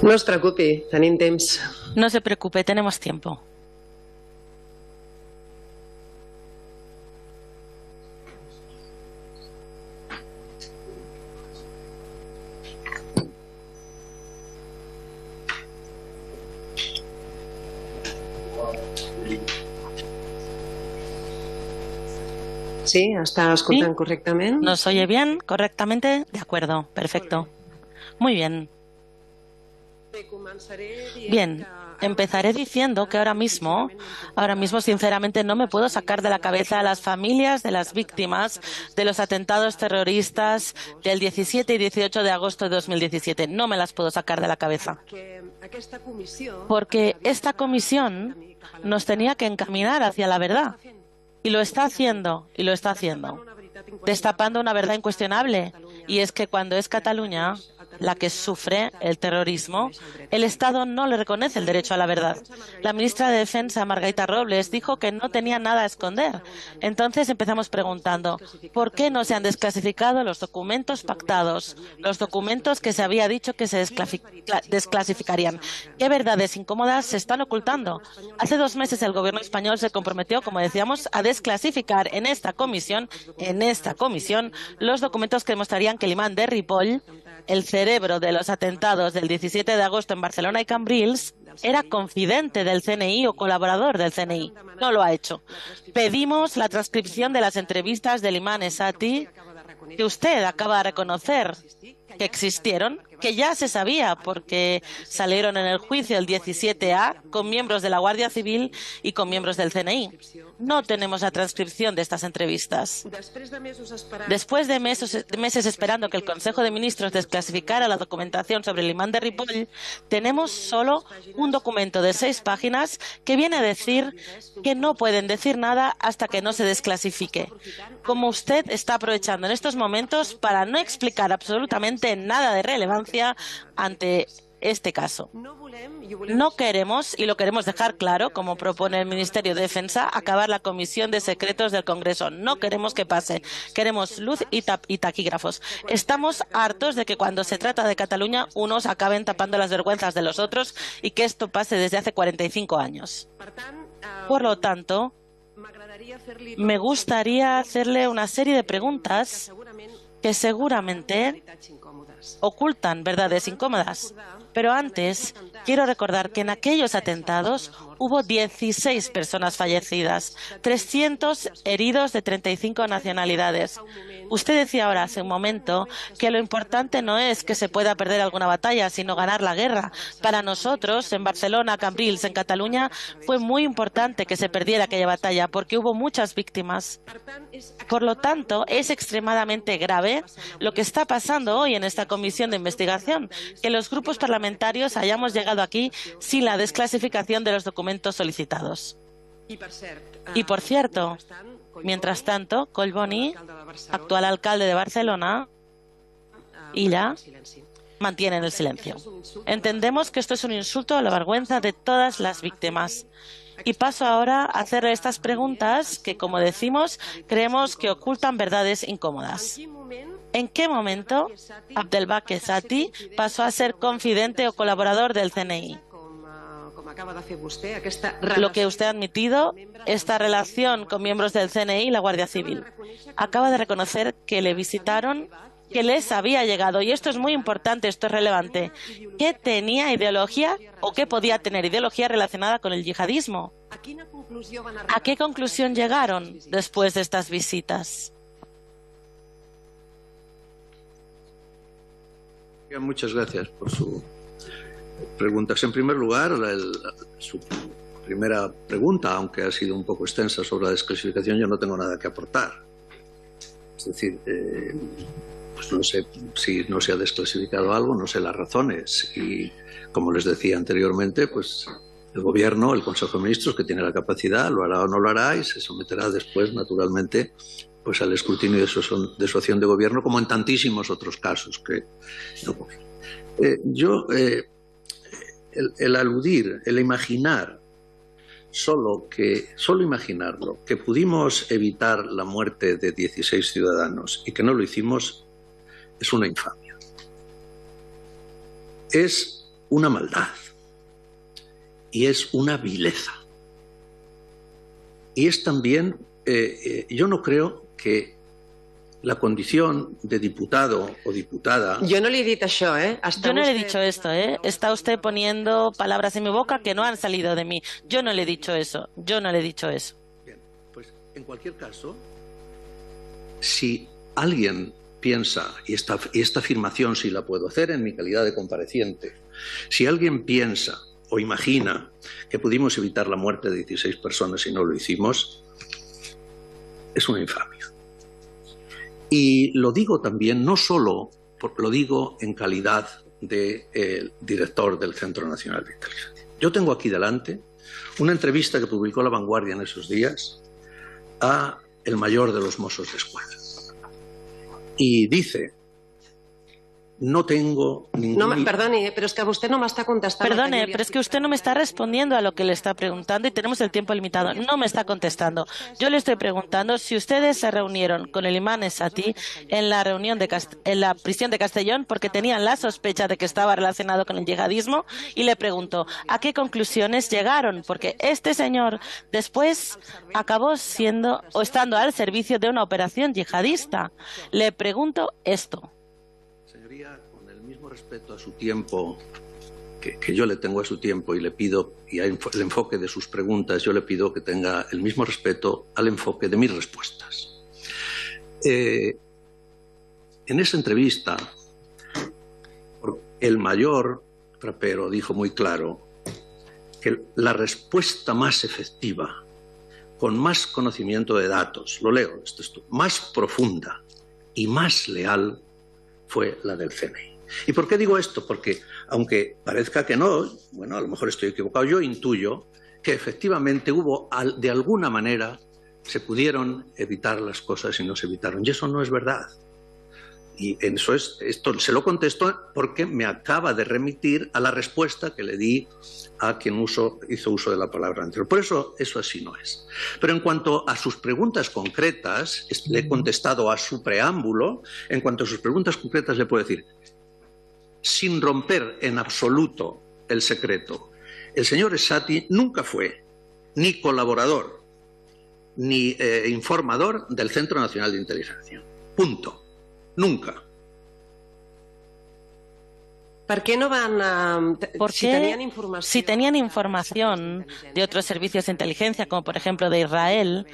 No es preocupi, tenim temps. No se preocupe, tenemos tiempo. Sí, està escoltant correctament? ¿Nos oye bien? ¿Correctamente? De acuerdo, perfecto. Muy bien. Bien, empezaré diciendo que ahora mismo, sinceramente, no me puedo sacar de la cabeza a las familias de las víctimas de los atentados terroristas del 17 y 18 de agosto de 2017. No me las puedo sacar de la cabeza. Porque esta comisión nos tenía que encaminar hacia la verdad. Y lo está haciendo, destapando una verdad incuestionable. Y es que cuando es Cataluña, la que sufre el terrorismo, el Estado no le reconoce el derecho a la verdad. La ministra de Defensa, Margarita Robles, dijo que no tenía nada a esconder. Entonces empezamos preguntando, ¿por qué no se han desclasificado los documentos pactados, los documentos que se había dicho que se desclasificarían? ¿Qué verdades incómodas se están ocultando? Hace 2 meses el gobierno español se comprometió, como decíamos, a desclasificar en esta comisión, los documentos que demostrarían que el imán de Ripoll, el cerebro de los atentados del 17 de agosto en Barcelona y Cambrils, era confidente del CNI o colaborador del CNI. No lo ha hecho. Pedimos la transcripción de las entrevistas del imán Esati, que usted acaba de reconocer que existieron, que ya se sabía porque salieron en el juicio el 17A con miembros de la Guardia Civil y con miembros del CNI. No tenemos la transcripción de estas entrevistas. Después de meses esperando que el Consejo de Ministros desclasificara la documentación sobre el imán de Ripoll, tenemos solo un documento de 6 páginas que viene a decir que no pueden decir nada hasta que no se desclasifique. Como usted está aprovechando en estos momentos para no explicar absolutamente nada de relevancia ante este caso. No queremos, y lo queremos dejar claro, como propone el Ministerio de Defensa, acabar la Comisión de Secretos del Congreso. No queremos que pase. Queremos luz y taquígrafos. Estamos hartos de que cuando se trata de Cataluña unos acaben tapando las vergüenzas de los otros y que esto pase desde hace 45 años. Por lo tanto, me gustaría hacerle una serie de preguntas que seguramente ocultan verdades incómodas. Pero antes, quiero recordar que en aquellos atentados hubo 16 personas fallecidas, 300 heridos de 35 nacionalidades. Usted decía ahora, hace un momento, que lo importante no es que se pueda perder alguna batalla, sino ganar la guerra. Para nosotros, en Barcelona, Cambrils, en Cataluña, fue muy importante que se perdiera aquella batalla, porque hubo muchas víctimas. Por lo tanto, es extremadamente grave lo que está pasando hoy en esta comisión de investigación, que los grupos parlamentarios hayamos llegado aquí sin la desclasificación de los documentos solicitados. Y por cierto, mientras tanto, Collboni, actual alcalde de Barcelona, Illa, mantienen el silencio. Entendemos que esto es un insulto a la vergüenza de todas las víctimas. Y paso ahora a hacerle estas preguntas que, como decimos, creemos que ocultan verdades incómodas. ¿En qué momento Abdelbaki Esati pasó a ser confidente o colaborador del CNI? Lo que usted ha admitido, esta relación con miembros del CNI y la Guardia Civil. Acaba de reconocer que le visitaron, que les había llegado, y esto es muy importante, esto es relevante, que tenía ideología o que podía tener ideología relacionada con el yihadismo. ¿A qué conclusión llegaron después de estas visitas? Muchas gracias por su preguntas. En primer lugar, su primera pregunta, aunque ha sido un poco extensa sobre la desclasificación, yo no tengo nada que aportar. Es decir, pues no sé si no se ha desclasificado algo, no sé las razones. Y como les decía anteriormente, pues el Gobierno, el Consejo de Ministros, que tiene la capacidad, lo hará o no lo hará y se someterá después, naturalmente, pues al escrutinio de su acción de Gobierno, como en tantísimos otros casos que ocurren. El aludir, el imaginar, solo imaginarlo, que pudimos evitar la muerte de 16 ciudadanos y que no lo hicimos, es una infamia. Es una maldad y es una vileza. Y es también, yo no creo que la condición de diputado o diputada... Yo no le he dicho eso, ¿eh? Yo no le he dicho esto, ¿eh? Está usted poniendo palabras en mi boca que no han salido de mí. Yo no le he dicho eso. Yo no le he dicho eso. Bien, pues en cualquier caso, si alguien piensa, y esta afirmación sí la puedo hacer en mi calidad de compareciente, si alguien piensa o imagina que pudimos evitar la muerte de 16 personas y no lo hicimos, es una infamia. Y lo digo también, no solo, lo digo en calidad de director del Centro Nacional de Inteligencia. Yo tengo aquí delante una entrevista que publicó La Vanguardia en esos días a el mayor de los Mossos d'Esquadra. Y dice no tengo ningún... Perdoni, pero es que vostè no m'està contestant. Perdone, pero es que usted no me está respondiendo a lo que le está preguntando y tenemos el tiempo limitado. No me está contestando. Yo le estoy preguntando si ustedes se reunieron con el imán Esati en la prisión de Castellón porque tenían la sospecha de que estaba relacionado con el yihadismo, y le pregunto a qué conclusiones llegaron, porque este señor después acabó siendo o estando al servicio de una operación yihadista. Le pregunto esto. Señoría, con el mismo respeto a su tiempo que yo le tengo a su tiempo, y le pido, y al enfoque de sus preguntas, yo le pido que tenga el mismo respeto al enfoque de mis respuestas. En esa entrevista, el mayor Trapero dijo muy claro que la respuesta más efectiva, con más conocimiento de datos, lo leo, más profunda y más leal, fue la del CNI. ¿Y por qué digo esto? Porque, aunque parezca que no, bueno, a lo mejor estoy equivocado, yo intuyo que efectivamente hubo, de alguna manera, se pudieron evitar las cosas y no se evitaron. Y eso no es verdad. Y esto se lo contesto porque me acaba de remitir a la respuesta que le di a quien hizo uso de la palabra anterior. Por eso así no es. Pero en cuanto a sus preguntas concretas, le he contestado a su preámbulo. En cuanto a sus preguntas concretas, le puedo decir, sin romper en absoluto el secreto, el señor Esati nunca fue ni colaborador ni informador del Centro Nacional de Inteligencia. Punto. Nunca. ¿Por qué no van si tenían información de otros servicios de inteligencia, como por ejemplo de Israel,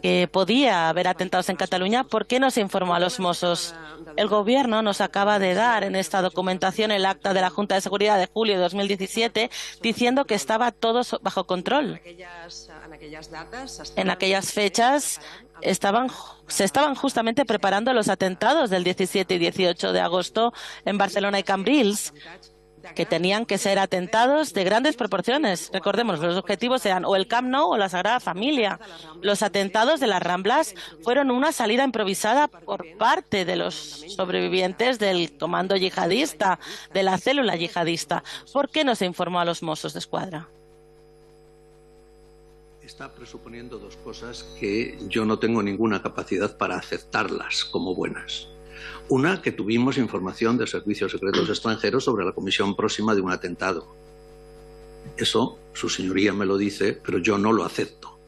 que podía haber atentados en Cataluña, ¿por qué no se informó a los Mossos? El Gobierno nos acaba de dar en esta documentación el acta de la Junta de Seguridad de julio de 2017 diciendo que estaba todo bajo control. En aquellas fechas se estaban justamente preparando los atentados del 17 y 18 de agosto en Barcelona y Cambrils, que tenían que ser atentados de grandes proporciones. Recordemos, los objetivos eran o el Camp Nou o la Sagrada Familia. Los atentados de las Ramblas fueron una salida improvisada por parte de los sobrevivientes del comando yihadista, de la célula yihadista. ¿Por qué no se informó a los Mossos de Escuadra? Está presuponiendo dos cosas que yo no tengo ninguna capacidad para aceptarlas como buenas. Una, que tuvimos información de servicios secretos extranjeros sobre la comisión próxima de un atentado. Eso, su señoría me lo dice, pero yo no lo acepto.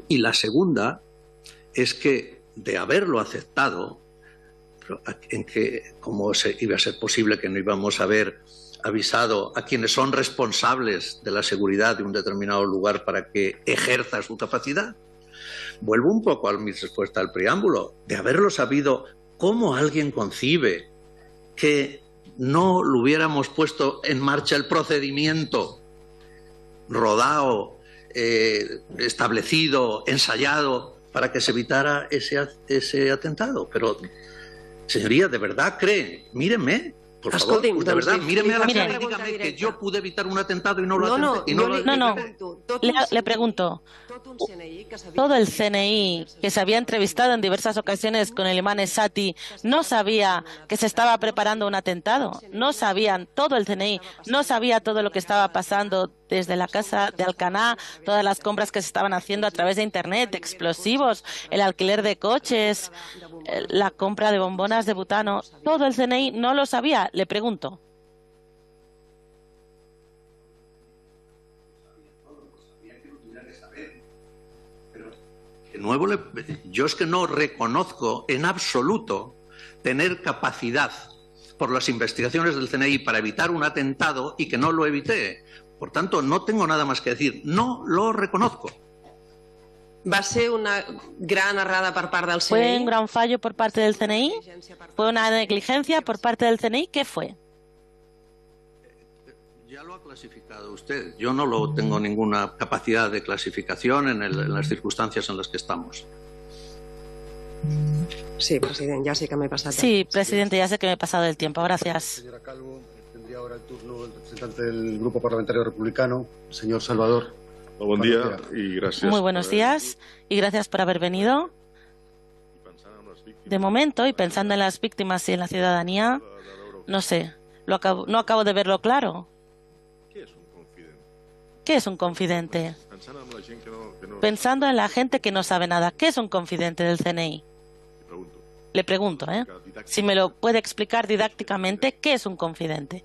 Y la segunda es que, de haberlo aceptado, ¿cómo iba a ser posible que no íbamos a haber avisado a quienes son responsables de la seguridad de un determinado lugar para que ejerza su capacidad? Vuelvo un poco a mi respuesta al preámbulo. De haberlo sabido, ¿cómo alguien concibe que no lo hubiéramos puesto en marcha el procedimiento rodado, establecido, ensayado, para que se evitara ese atentado? Pero, señoría, ¿de verdad cree? Mírenme. Por favor, de verdad, míreme a la cara y dígame que yo pude evitar un atentado y no lo atenté. No. Le pregunto, todo el CNI que se había entrevistado en diversas ocasiones con el imán Esati no sabía que se estaba preparando un atentado. No sabían, todo el CNI no sabía todo lo que estaba pasando desde la casa de Alcaná, todas las compras que se estaban haciendo a través de Internet, explosivos, el alquiler de coches, la compra de bombonas de butano. Todo el CNI no lo sabía, le pregunto. De nuevo, yo es que no reconozco en absoluto tener capacidad por las investigaciones del CNI para evitar un atentado y que no lo evité. Por tanto, no tengo nada más que decir. No lo reconozco. ¿Va a ser una gran errada por parte del CNI? ¿Fue un gran fallo por parte del CNI? ¿Fue una negligencia por parte del CNI? ¿Qué fue? Ya lo ha clasificado usted. Yo no lo tengo ninguna capacidad de clasificación en las circunstancias en las que estamos. Sí, presidente, ya sé que me he pasado. Sí, presidente, ya sé que me he pasado el tiempo. Gracias. Señora Calvo, tendría ahora el turno el representante del Grupo Parlamentario Republicano, señor Salvador. Buen día y gracias. Muy buenos días y gracias por haber venido. De momento, y pensando en las víctimas y en la ciudadanía, No sé, no acabo de verlo claro. ¿Qué es un confidente? Pensando en la gente que no sabe nada, ¿qué es un confidente del CNI? Le pregunto, si me lo puede explicar didácticamente, ¿qué es un confidente?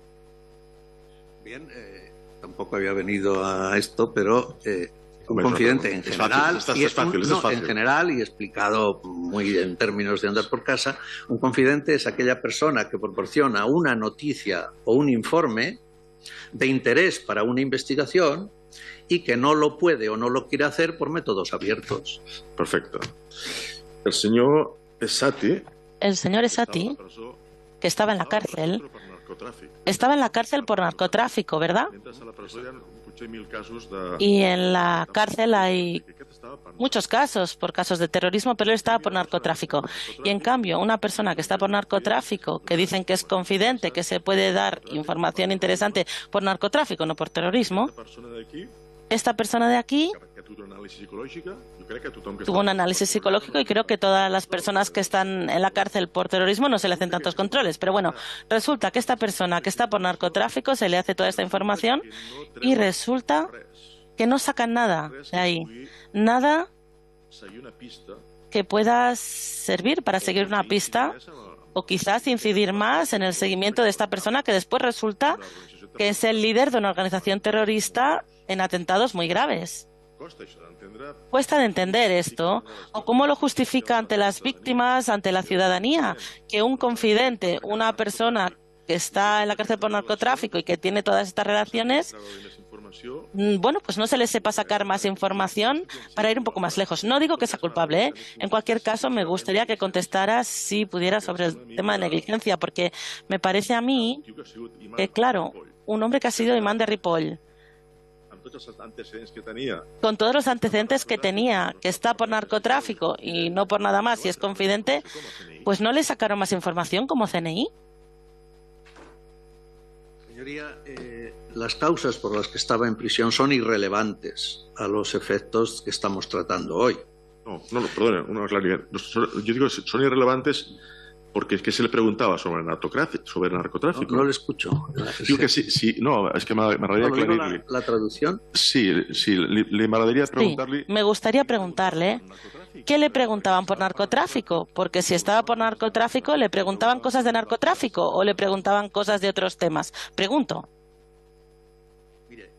Bien, tampoco había venido a esto, pero un confidente en general, en general y explicado muy en términos de andar por casa, un confidente es aquella persona que proporciona una noticia o un informe de interés para una investigación y que no lo puede o no lo quiere hacer por métodos abiertos. Perfecto. El señor Esati, que estaba en la cárcel por narcotráfico, ¿verdad? Y en la cárcel hay muchos casos por casos de terrorismo, pero él estaba por narcotráfico. Y en cambio, una persona que está por narcotráfico, que dicen que es confidente, que se puede dar información interesante por narcotráfico, no por terrorismo, esta persona de aquí tuvo un análisis psicológico y creo que todas las personas que están en la cárcel por terrorismo no se le hacen tantos controles. Pero bueno, resulta que esta persona que está por narcotráfico se le hace toda esta información y resulta que no sacan nada de ahí. Nada que pueda servir para seguir una pista o quizás incidir más en el seguimiento de esta persona que después resulta que es el líder de una organización terrorista en atentados muy graves. Cuesta de entender esto, o cómo lo justifica ante las víctimas, ante la ciudadanía, que un confidente, una persona que está en la cárcel por narcotráfico y que tiene todas estas relaciones, bueno, pues no se le sepa sacar más información para ir un poco más lejos. No digo que sea culpable, En cualquier caso, me gustaría que contestaras, si pudiera, sobre el tema de negligencia, porque me parece a mí que, claro, un hombre que ha sido imán de Ripoll, con todos los antecedentes que tenía, que está por narcotráfico y no por nada más, y es confidente, pues no le sacaron más información como CNI. Señoría, las causas por las que estaba en prisión son irrelevantes a los efectos que estamos tratando hoy. No, perdone, una claridad. Yo digo, son irrelevantes porque es que se le preguntaba sobre narcotráfico. No le escucho. Digo que sí, no, es que me agradaría aclararle. ¿La traducción? Sí, le agradaría preguntarle. Sí, me gustaría preguntarle qué le preguntaban por narcotráfico, porque si estaba por narcotráfico, ¿le preguntaban cosas de narcotráfico o le preguntaban cosas de otros temas? Pregunto. Mire,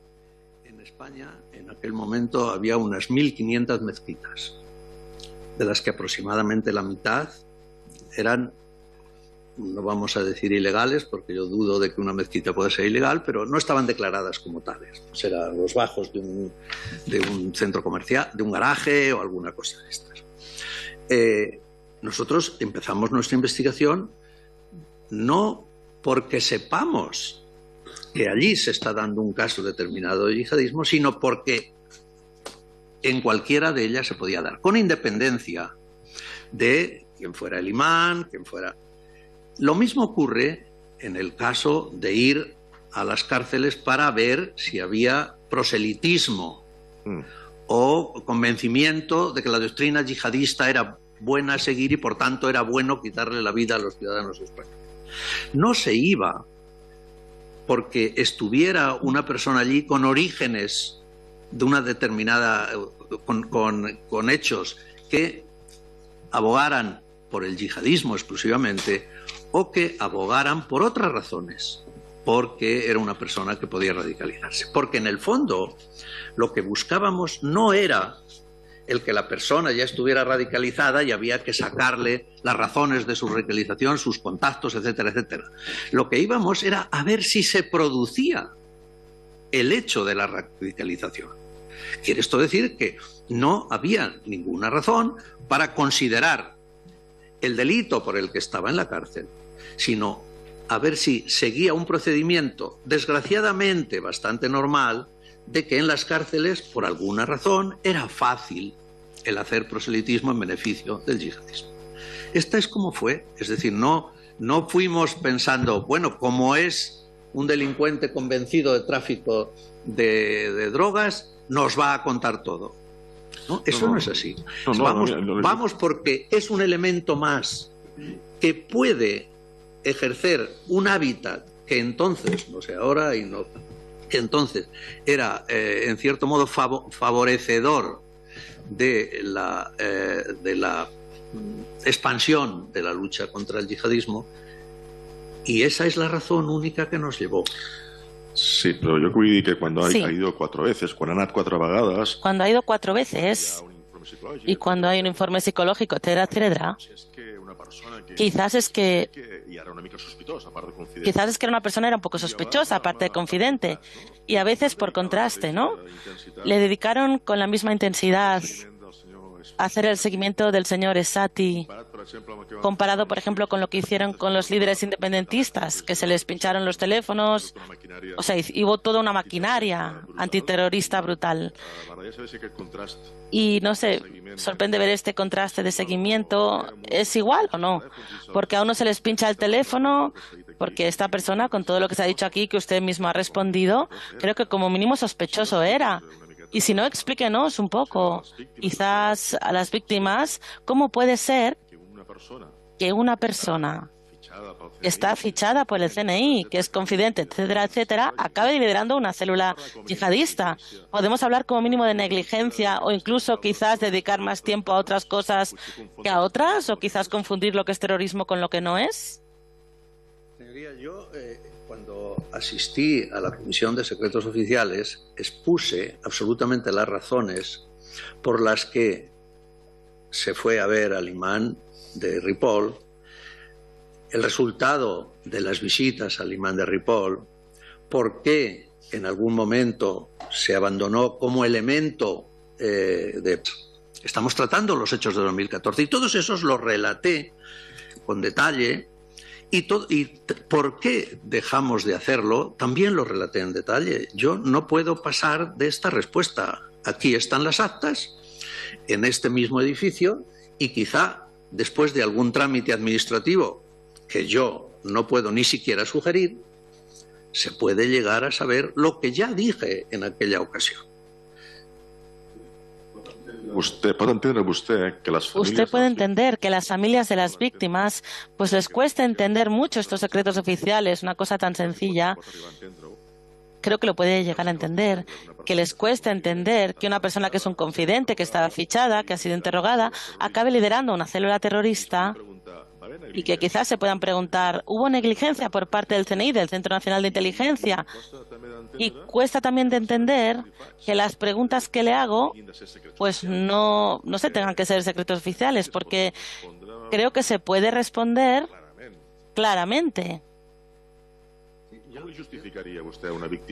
en España, en aquel momento, había unas 1.500 mezquitas, de las que aproximadamente la mitad eran, no vamos a decir ilegales, porque yo dudo de que una mezquita pueda ser ilegal, pero no estaban declaradas como tales. Pues eran los bajos de un centro comercial, de un garaje o alguna cosa de estas. Nosotros empezamos nuestra investigación no porque sepamos que allí se está dando un caso determinado de yihadismo, sino porque en cualquiera de ellas se podía dar, con independencia de quién fuera el imán, quién fuera. Lo mismo ocurre en el caso de ir a las cárceles para ver si había proselitismo o convencimiento de que la doctrina yihadista era buena a seguir y por tanto era bueno quitarle la vida a los ciudadanos españoles. No se iba porque estuviera una persona allí con orígenes de una determinada, con hechos que abogaran por el yihadismo exclusivamente o que abogaran por otras razones, porque era una persona que podía radicalizarse. Porque en el fondo lo que buscábamos no era el que la persona ya estuviera radicalizada y había que sacarle las razones de su radicalización, sus contactos, etcétera, etcétera. Lo que íbamos era a ver si se producía el hecho de la radicalización. Quiere esto decir que no había ninguna razón para considerar el delito por el que estaba en la cárcel, sino a ver si seguía un procedimiento, desgraciadamente bastante normal, de que en las cárceles, por alguna razón, era fácil el hacer proselitismo en beneficio del yihadismo. Esta es como fue, es decir, no fuimos pensando, bueno, como es un delincuente convencido de tráfico de drogas, nos va a contar todo. ¿No? Eso no es así. Vamos porque es un elemento más que puede ejercer un hábitat que entonces, no sé ahora, y no, que entonces era en cierto modo favorecedor de la expansión de la lucha contra el yihadismo, y esa es la razón única que nos llevó. Sí, però jo vull dir que quan ha ido 4 veces, quan ha anat 4 vegades... Cuando ha ido 4 veces y cuando hay un informe psicológico, etcétera, etcétera, quizás es que era una persona un poco sospechosa, aparte de confidente, y a veces por contraste, ¿no? Le dedicaron con la misma intensidad a hacer el seguimiento del señor Esati, comparado, por ejemplo, con lo que hicieron con los líderes independentistas, que se les pincharon los teléfonos, o sea, hubo toda una maquinaria antiterrorista brutal. Y no sé, sorprende ver este contraste de seguimiento. ¿Es igual o no? Porque a uno se les pincha el teléfono, porque esta persona, con todo lo que se ha dicho aquí, que usted mismo ha respondido, creo que como mínimo sospechoso era. Y si no, explíquenos un poco, quizás a las víctimas, ¿cómo puede ser que una persona que está fichada por el CNI, que es confidente, etcétera, etcétera, acabe liderando una célula yihadista? ¿Podemos hablar como mínimo de negligencia o incluso quizás dedicar más tiempo a otras cosas que a otras? ¿O quizás confundir lo que es terrorismo con lo que no es? Señoría, yo cuando asistí a la Comisión de Secretos Oficiales expuse absolutamente las razones por las que se fue a ver al imán de Ripoll, el resultado de las visitas al imán de Ripoll, por qué en algún momento se abandonó como elemento de... Estamos tratando los hechos de 2014 y todos esos los relaté con detalle. Y por qué dejamos de hacerlo también lo relaté en detalle. Yo no puedo pasar de esta respuesta. Aquí están las actas, en este mismo edificio, y quizá después de algún trámite administrativo que yo no puedo ni siquiera sugerir, se puede llegar a saber lo que ya dije en aquella ocasión. Usted puede entender que las familias de las víctimas, pues les cuesta entender mucho estos secretos oficiales, una cosa tan sencilla. Creo que lo puede llegar a entender, que les cuesta entender que una persona que es un confidente, que está fichada, que ha sido interrogada, acabe liderando una célula terrorista y que quizás se puedan preguntar, ¿hubo negligencia por parte del CNI, del Centro Nacional de Inteligencia? Y cuesta también de entender que las preguntas que le hago pues no se tengan que ser secretos oficiales, porque creo que se puede responder claramente.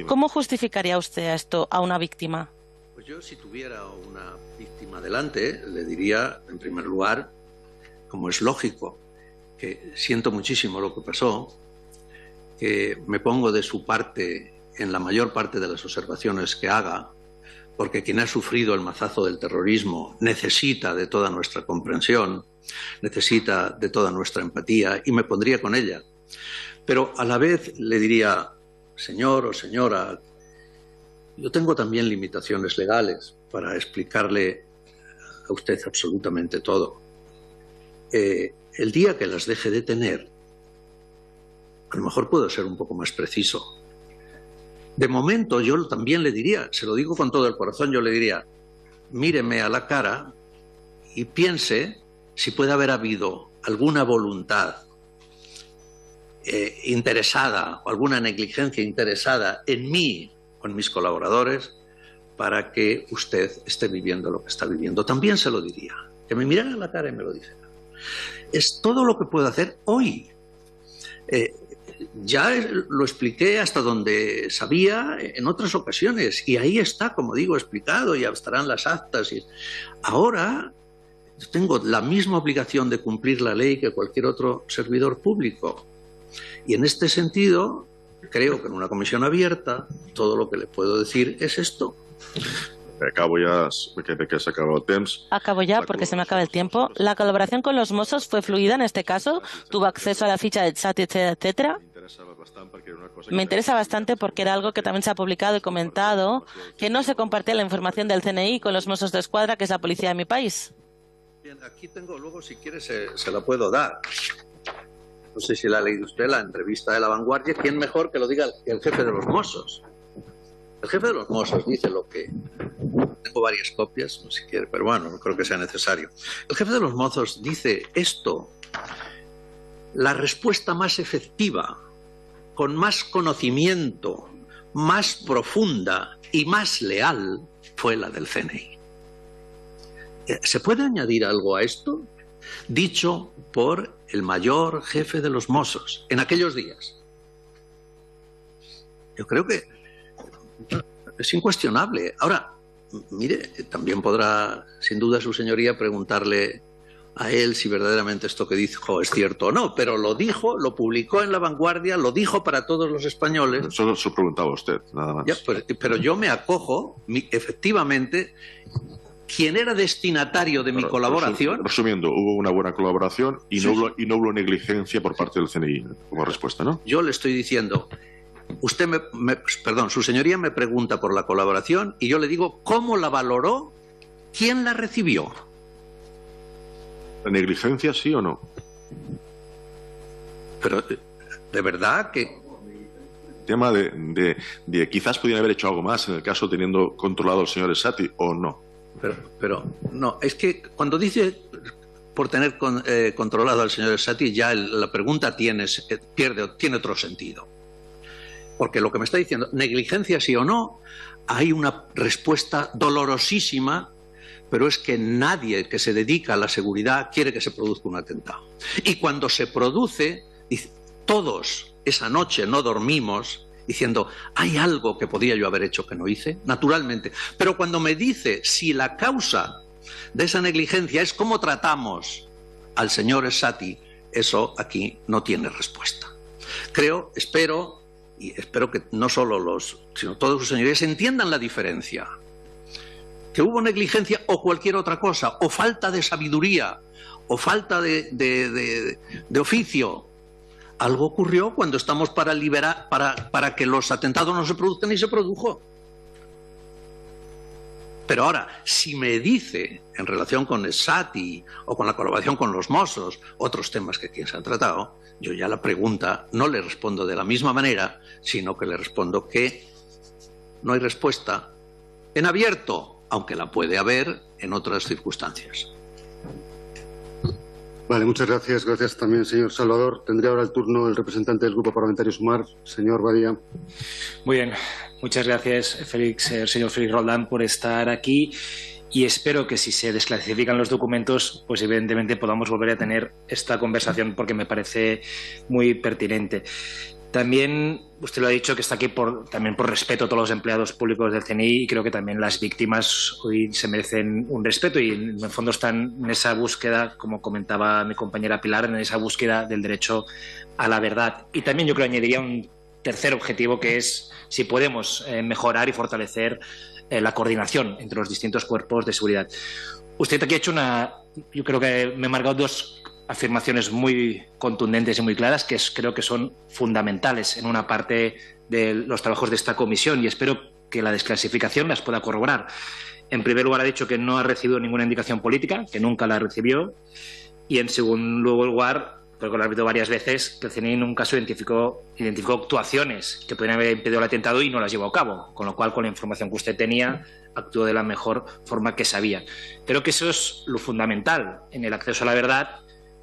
¿Cómo justificaría usted esto a una víctima? Pues yo, si tuviera una víctima delante, le diría, en primer lugar, como es lógico, que siento muchísimo lo que pasó, que me pongo de su parte en la mayor parte de las observaciones que haga, porque quien ha sufrido el mazazo del terrorismo necesita de toda nuestra comprensión, necesita de toda nuestra empatía, y me pondría con ella. Pero a la vez le diría, señor o señora, yo tengo también limitaciones legales para explicarle a usted absolutamente todo. El día que las deje de tener, a lo mejor puedo ser un poco más preciso. De momento yo también le diría, se lo digo con todo el corazón, yo le diría, míreme a la cara y piense si puede haber habido alguna voluntad interesada o alguna negligencia interesada en mí o en mis colaboradores para que usted esté viviendo lo que está viviendo. También se lo diría, que me mirara a la cara y me lo dijera. Es todo lo que puedo hacer hoy. Ya lo expliqué hasta donde sabía en otras ocasiones y ahí está, como digo, explicado, y estarán las actas. Ahora yo tengo la misma obligación de cumplir la ley que cualquier otro servidor público. Y en este sentido, creo que en una comisión abierta todo lo que le puedo decir es esto. Acabo ya, porque se acaba el tiempo. Acabo ya porque se me acaba el tiempo. La colaboración con los Mossos fue fluida en este caso. Tuvo acceso a la ficha de chat, etcétera. Me interesa bastante porque era algo que también se ha publicado y comentado, que no se compartía la información del CNI con los Mossos de Escuadra, que es la policía de mi país. Bien, aquí tengo, luego si quiere se la puedo dar. no sé si la ha leído usted, la entrevista de La Vanguardia. ¿Quién mejor que lo diga el jefe de los Mossos? El jefe de los Mossos dice lo que... Tengo varias copias, no sé si quiere, pero bueno, no creo que sea necesario. El jefe de los Mossos dice esto: la respuesta más efectiva, con más conocimiento, más profunda y más leal fue la del CNI. ¿Se puede añadir algo a esto? Dicho por el mayor jefe de los Mossos en aquellos días. Yo creo que es incuestionable. Ahora, mire, también podrá, sin duda, su señoría preguntarle a él si verdaderamente esto que dijo es cierto o no, pero lo dijo, lo publicó en La Vanguardia, lo dijo para todos los españoles. Solo se lo preguntaba usted, nada más. Ya, pero yo me acojo, efectivamente, quien era destinatario de mi colaboración... Resumiendo, hubo una buena colaboración y, sí, no hubo negligencia por parte del CNI como respuesta, ¿no? Yo le estoy diciendo... Usted perdón, su señoría me pregunta por la colaboración y yo le digo cómo la valoró, quién la recibió. ¿La negligencia sí o no? Pero, ¿de verdad que...? El tema de quizás podían haber hecho algo más en el caso teniendo controlado al señor Essati o no. Pero no, es que cuando dice por tener controlado al señor Essati, ya la pregunta tiene otro sentido. Porque lo que me está diciendo, negligencia sí o no, hay una respuesta dolorosísima, pero es que nadie que se dedica a la seguridad quiere que se produzca un atentado. Y cuando se produce, todos esa noche no dormimos diciendo, hay algo que podía yo haber hecho que no hice, naturalmente. Pero cuando me dice si la causa de esa negligencia es cómo tratamos al señor Essati, eso aquí no tiene respuesta. Espero que no solo sino todos sus señorías entiendan la diferencia. Que hubo negligencia o cualquier otra cosa, o falta de sabiduría, o falta de oficio. Algo ocurrió cuando estamos para que los atentados no se produzcan y se produjo. Pero ahora, si me dice, en relación con Essati o con la colaboración con los Mossos, otros temas que aquí se han tratado, yo ya la pregunta no le respondo de la misma manera, sino que le respondo que no hay respuesta en abierto, aunque la puede haber en otras circunstancias. Vale, muchas gracias. Gracias también, señor Salvador. Tendría ahora el turno el representante del Grupo Parlamentario Sumar, señor Badía. Muy bien. Muchas gracias, señor Félix Roldán, por estar aquí. Y espero que si se desclasifican los documentos, pues evidentemente podamos volver a tener esta conversación porque me parece muy pertinente. También usted lo ha dicho que está aquí también por respeto a todos los empleados públicos del CNI y creo que también las víctimas hoy se merecen un respeto y en el fondo están en esa búsqueda, como comentaba mi compañera Pilar, en esa búsqueda del derecho a la verdad. Y también yo creo que añadiría un tercer objetivo que es si podemos mejorar y fortalecer la coordinación entre los distintos cuerpos de seguridad. Usted aquí ha hecho yo creo que me ha marcado dos afirmaciones muy contundentes y muy claras que creo que son fundamentales en una parte de los trabajos de esta comisión y espero que la desclasificación las pueda corroborar. En primer lugar, ha dicho que no ha recibido ninguna indicación política, que nunca la recibió, y en segundo lugar, creo que lo ha repetido varias veces, que el CNI en un caso identificó actuaciones que podrían haber impedido el atentado y no las llevó a cabo, con lo cual, con la información que usted tenía, actuó de la mejor forma que sabía. Creo que eso es lo fundamental en el acceso a la verdad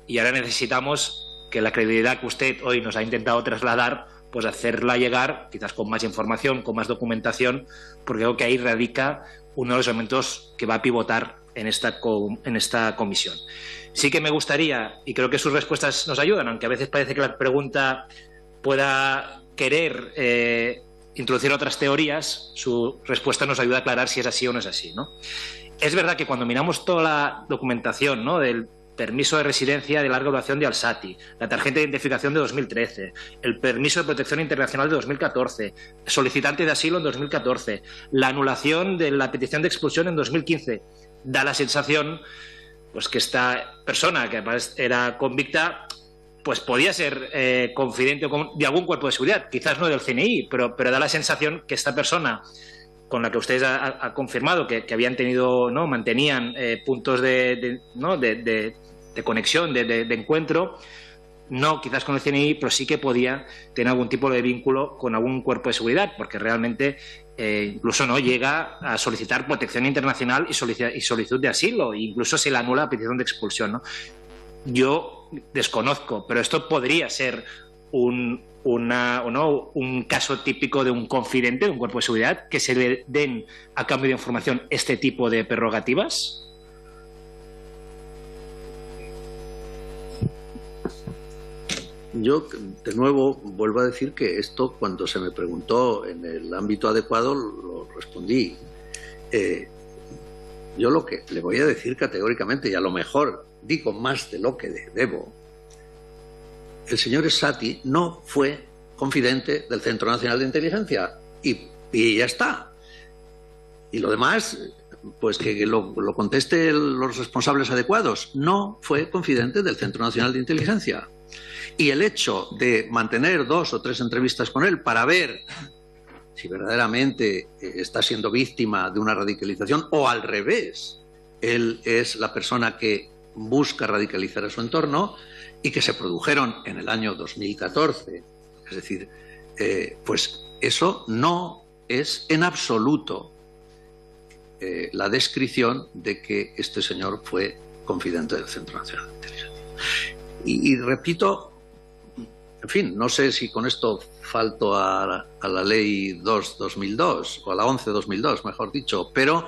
y ahora necesitamos que la credibilidad que usted hoy nos ha intentado trasladar, pues hacerla llegar, quizás con más información, con más documentación, porque creo que ahí radica uno de los elementos que va a pivotar en esta comisión. Sí que me gustaría, y creo que sus respuestas nos ayudan, aunque a veces parece que la pregunta pueda querer introducir otras teorías, su respuesta nos ayuda a aclarar si es así o no es así, ¿no? Es verdad que cuando miramos toda la documentación, ¿no?, del permiso de residencia de larga duración de Al-Sati, la tarjeta de identificación de 2013, el permiso de protección internacional de 2014, solicitante de asilo en 2014, la anulación de la petición de expulsión en 2015, da la sensación pues que esta persona que era convicta pues podía ser confidente de algún cuerpo de seguridad, quizás no del CNI, pero da la sensación que esta persona con la que ustedes ha confirmado que habían tenido, ¿no?, mantenían puntos de conexión, de encuentro, no quizás con el CNI, pero sí que podía tener algún tipo de vínculo con algún cuerpo de seguridad, porque realmente incluso no llega a solicitar protección internacional y solicitud de asilo, e incluso se le anula la petición de expulsión, ¿no? Yo desconozco, pero esto podría ser un caso típico de un confidente de un cuerpo de seguridad, que se le den a cambio de información este tipo de prerrogativas. Yo, de nuevo, vuelvo a decir que esto, cuando se me preguntó en el ámbito adecuado, lo respondí. Yo lo que le voy a decir categóricamente, y a lo mejor digo más de lo que debo, el señor Essati no fue confidente del Centro Nacional de Inteligencia, y ya está. Y lo demás, pues que lo conteste los responsables adecuados. No fue confidente del Centro Nacional de Inteligencia. Y el hecho de mantener 2 o 3 entrevistas con él para ver si verdaderamente está siendo víctima de una radicalización, o al revés, él es la persona que busca radicalizar a su entorno, y que se produjeron en el año 2014. Es decir, pues eso no es en absoluto la descripción de que este señor fue confidente del Centro Nacional de Inteligencia. Y repito, en fin, no sé si con esto falto a la ley 2/2002 o a la 11/2002, mejor dicho, pero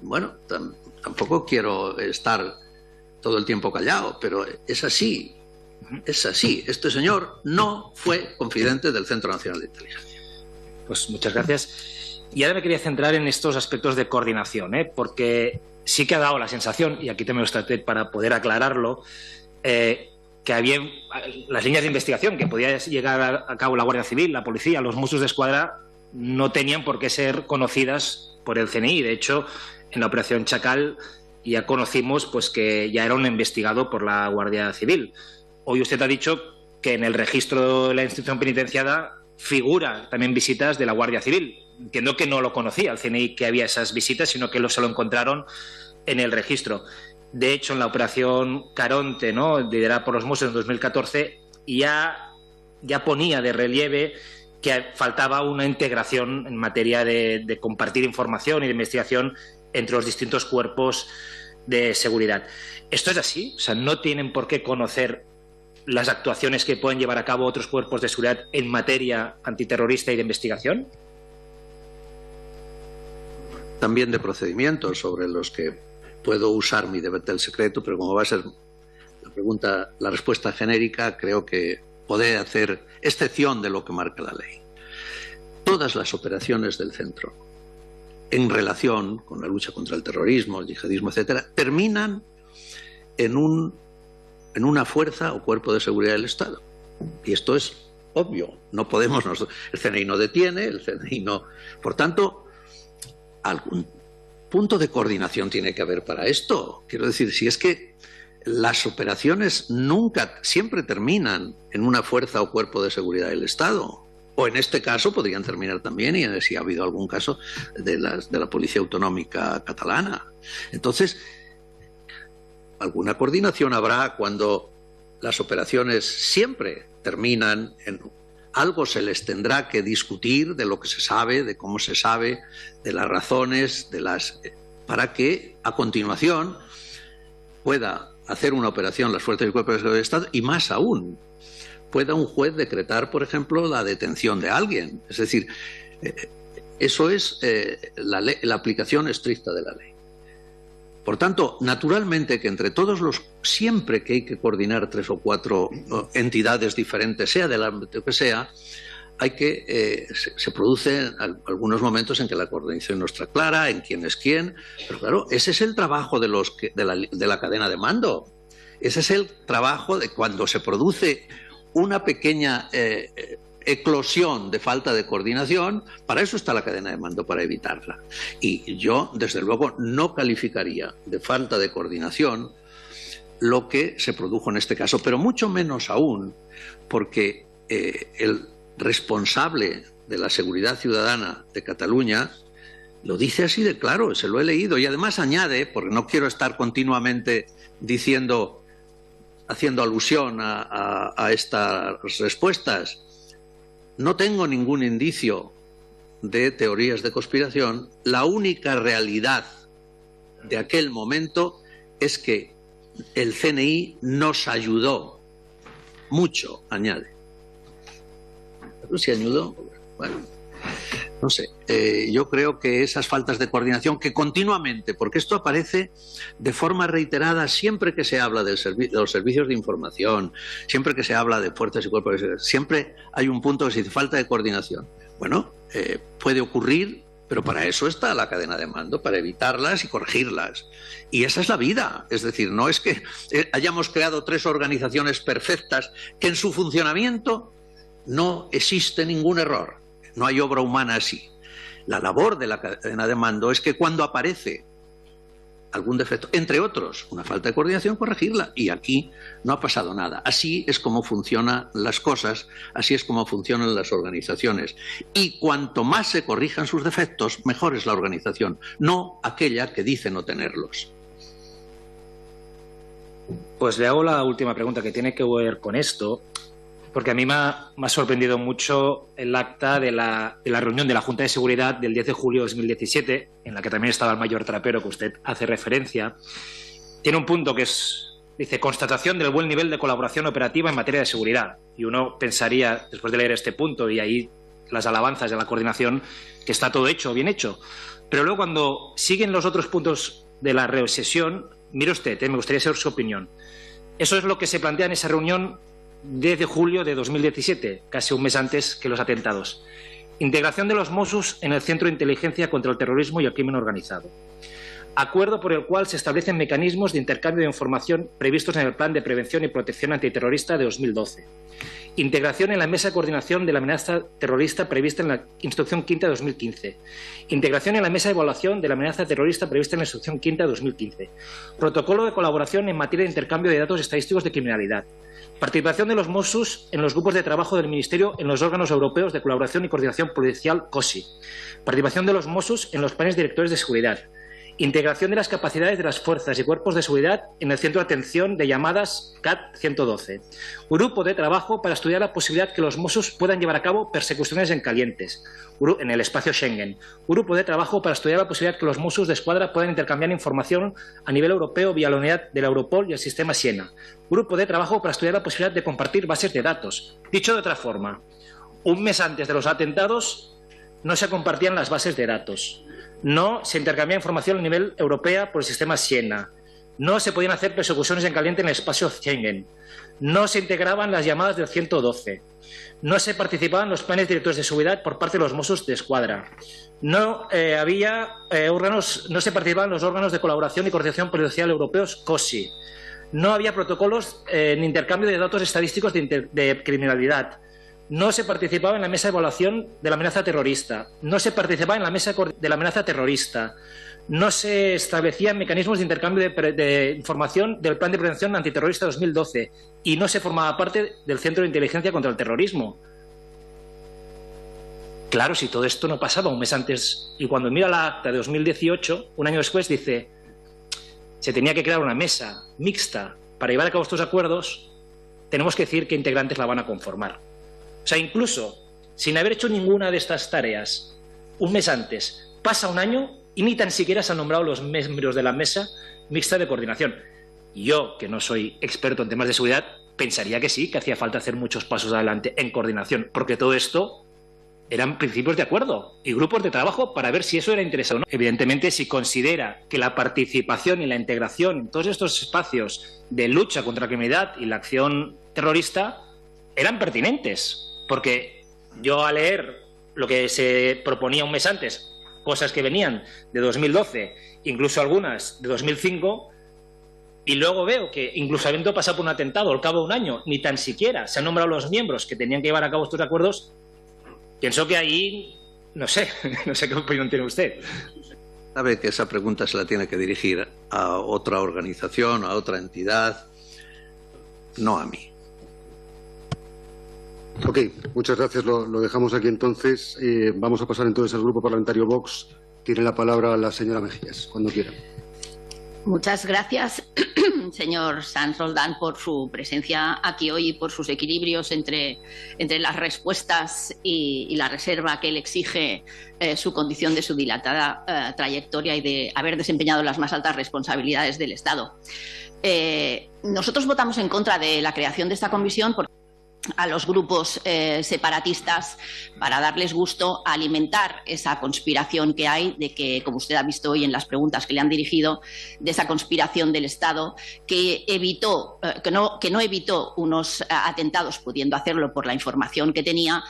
bueno, tampoco quiero estar todo el tiempo callado, pero es así, es así. Este señor no fue confidente del Centro Nacional de Inteligencia. Pues muchas gracias. Y ahora me quería centrar en estos aspectos de coordinación, porque sí que ha dado la sensación, y aquí también los traté para poder aclararlo, que había las líneas de investigación que podía llegar a cabo la Guardia Civil, la Policía, los Mossos d'Esquadra, no tenían por qué ser conocidas por el CNI. De hecho, en la Operación Chacal ya conocimos pues que ya era un investigado por la Guardia Civil. Hoy usted ha dicho que en el registro de la institución penitenciaria figura también visitas de la Guardia Civil. Entiendo que no lo conocía el CNI que había esas visitas, sino que se lo encontraron en el registro. De hecho, en la operación Caronte, liderada por los Mossos en 2014, ya ponía de relieve que faltaba una integración en materia de compartir información y de investigación entre los distintos cuerpos de seguridad. ¿Esto es así? O sea, ¿no tienen por qué conocer las actuaciones que pueden llevar a cabo otros cuerpos de seguridad en materia antiterrorista y de investigación? También de procedimientos sobre los que puedo usar mi deber del secreto, pero como va a ser la respuesta genérica, creo que podré hacer excepción de lo que marca la ley. Todas las operaciones del centro en relación con la lucha contra el terrorismo, el yihadismo, etcétera, terminan en una fuerza o cuerpo de seguridad del Estado. Y esto es obvio. No podemos, el CNI no detiene, el CNI no. Por tanto, algún punto de coordinación tiene que haber para esto. Quiero decir, si es que las operaciones siempre terminan en una fuerza o cuerpo de seguridad del Estado. O en este caso podrían terminar también, y si ha habido algún caso, de la Policía Autonómica Catalana. Entonces, alguna coordinación habrá cuando las operaciones siempre terminan en algo. Se les tendrá que discutir de lo que se sabe, de cómo se sabe, de las razones, para que a continuación pueda hacer una operación las fuerzas y cuerpos de seguridad del Estado, y más aún, pueda un juez decretar, por ejemplo, la detención de alguien. Es decir, eso es la aplicación estricta de la ley. Por tanto, naturalmente que entre todos siempre que hay que coordinar 3 o 4 entidades diferentes, sea del ámbito que sea, se producen algunos momentos en que la coordinación no está clara, en quién es quién, pero claro, ese es el trabajo de la cadena de mando. Ese es el trabajo de cuando se produce una pequeña eclosión de falta de coordinación. Para eso está la cadena de mando, para evitarla. Y yo, desde luego, no calificaría de falta de coordinación lo que se produjo en este caso, pero mucho menos aún porque el responsable de la seguridad ciudadana de Cataluña lo dice así de claro, se lo he leído, y además añade, porque no quiero estar continuamente diciendo haciendo alusión a estas respuestas, no tengo ningún indicio de teorías de conspiración. La única realidad de aquel momento es que el CNI nos ayudó mucho, añade. Pero si ayudó, bueno, no sé. Yo creo que esas faltas de coordinación que continuamente, porque esto aparece de forma reiterada siempre que se habla de los servicios de información, siempre que se habla de fuerzas y cuerpos de seguridad, siempre hay un punto que se dice falta de coordinación. Bueno, puede ocurrir, pero para eso está la cadena de mando, para evitarlas y corregirlas. Y esa es la vida. Es decir, no es que hayamos creado 3 organizaciones perfectas que en su funcionamiento no existe ningún error. No hay obra humana así. La labor de la cadena de mando es que cuando aparece algún defecto, entre otros, una falta de coordinación, corregirla. Y aquí no ha pasado nada. Así es como funcionan las cosas, así es como funcionan las organizaciones. Y cuanto más se corrijan sus defectos, mejor es la organización, no aquella que dice no tenerlos. Pues le hago la última pregunta que tiene que ver con esto, porque a mí me ha sorprendido mucho el acta de la reunión de la Junta de Seguridad del 10 de julio de 2017, en la que también estaba el mayor Trapero, que usted hace referencia. Tiene un punto que dice, constatación del buen nivel de colaboración operativa en materia de seguridad. Y uno pensaría, después de leer este punto y ahí las alabanzas de la coordinación, que está todo hecho, bien hecho. Pero luego cuando siguen los otros puntos de la resesión, mire usted, me gustaría saber su opinión. Eso es lo que se plantea en esa reunión 10 de julio de 2017, casi un mes antes que los atentados. Integración de los Mossos en el Centro de Inteligencia contra el Terrorismo y el Crimen Organizado. Acuerdo por el cual se establecen mecanismos de intercambio de información previstos en el Plan de Prevención y Protección Antiterrorista de 2012. Integración en la Mesa de Coordinación de la Amenaza Terrorista prevista en la Instrucción Quinta de 2015. Integración en la Mesa de Evaluación de la Amenaza Terrorista prevista en la Instrucción Quinta de 2015. Protocolo de colaboración en materia de intercambio de datos estadísticos de criminalidad. Participación de los Mossos en los grupos de trabajo del Ministerio en los órganos europeos de colaboración y coordinación policial COSI. Participación de los Mossos en los planes directores de seguridad. Integración de las capacidades de las fuerzas y cuerpos de seguridad en el Centro de Atención de Llamadas CAT 112. Grupo de trabajo para estudiar la posibilidad que los Mossos puedan llevar a cabo persecuciones en calientes en el espacio Schengen. Grupo de trabajo para estudiar la posibilidad que los Mossos de Escuadra puedan intercambiar información a nivel europeo vía la unidad de la Europol y el sistema Siena. Grupo de trabajo para estudiar la posibilidad de compartir bases de datos. Dicho de otra forma, un mes antes de los atentados no se compartían las bases de datos. No se intercambiaba información a nivel europeo por el sistema Siena. No se podían hacer persecuciones en caliente en el espacio Schengen. No se integraban las llamadas del 112. No se participaban los planes directores de seguridad por parte de los Mossos de Escuadra. No se participaban los órganos de colaboración y coordinación policial europeos COSI. No había protocolos ni intercambio de datos estadísticos de criminalidad. No se participaba en la mesa de evaluación de la amenaza terrorista. No se participaba en la mesa de la amenaza terrorista. No se establecían mecanismos de intercambio de información del Plan de Prevención Antiterrorista 2012. Y no se formaba parte del Centro de Inteligencia contra el Terrorismo. Claro, si todo esto no pasaba un mes antes, y cuando mira la acta de 2018, un año después, dice, se tenía que crear una mesa mixta para llevar a cabo estos acuerdos, tenemos que decir qué integrantes la van a conformar. O sea, incluso sin haber hecho ninguna de estas tareas un mes antes, pasa un año y ni tan siquiera se han nombrado los miembros de la mesa mixta de coordinación. Y yo, que no soy experto en temas de seguridad, pensaría que sí, que hacía falta hacer muchos pasos adelante en coordinación, porque todo esto eran principios de acuerdo y grupos de trabajo para ver si eso era interesante o no. Evidentemente, si considera que la participación y la integración en todos estos espacios de lucha contra la criminalidad y la acción terrorista eran pertinentes, porque yo al leer lo que se proponía un mes antes, cosas que venían de 2012, incluso algunas de 2005, y luego veo que incluso habiendo pasado por un atentado al cabo de un año, ni tan siquiera se han nombrado los miembros que tenían que llevar a cabo estos acuerdos, pienso que ahí, no sé qué opinión tiene usted. Sabe que esa pregunta se la tiene que dirigir a otra organización, a otra entidad, no a mí. Ok, muchas gracias. Lo dejamos aquí entonces. Vamos a pasar entonces al Grupo Parlamentario Vox. Tiene la palabra la señora Mejías, cuando quiera. Muchas gracias. señor Sanz Roldán, por su presencia aquí hoy y por sus equilibrios entre las respuestas y la reserva que él exige su condición de su dilatada trayectoria y de haber desempeñado las más altas responsabilidades del Estado. Nosotros votamos en contra de la creación de esta comisión porque a los grupos separatistas para darles gusto a alimentar esa conspiración que hay de que, como usted ha visto hoy en las preguntas que le han dirigido, de esa conspiración del Estado que no evitó unos atentados, pudiendo hacerlo por la información que tenía,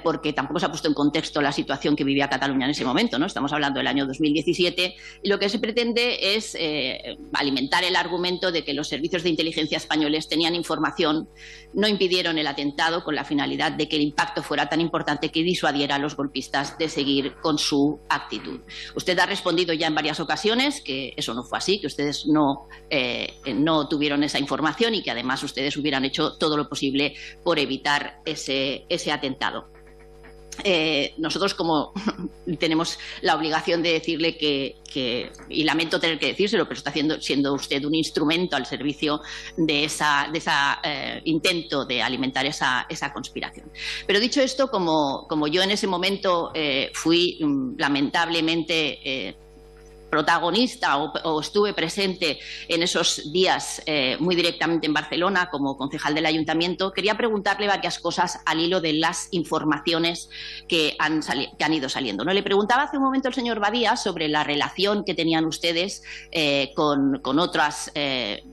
porque tampoco se ha puesto en contexto la situación que vivía Cataluña en ese momento, ¿no? Estamos hablando del año 2017 y lo que se pretende es alimentar el argumento de que los servicios de inteligencia españoles tenían información, no impidieron el atentado con la finalidad de que el impacto fuera tan importante que disuadiera a los golpistas de seguir con su actitud. Usted ha respondido ya en varias ocasiones que eso no fue así, que ustedes no tuvieron esa información y que además ustedes hubieran hecho todo lo posible por evitar ese atentado. Nosotros, como tenemos la obligación de decirle y lamento tener que decírselo, pero está siendo usted un instrumento al servicio de ese intento de alimentar esa conspiración. Pero dicho esto, como yo en ese momento fui lamentablemente protagonista o estuve presente en esos días muy directamente en Barcelona como concejal del Ayuntamiento, quería preguntarle varias cosas al hilo de las informaciones que han ido saliendo, ¿no? Le preguntaba hace un momento el señor Badía sobre la relación que tenían ustedes con otras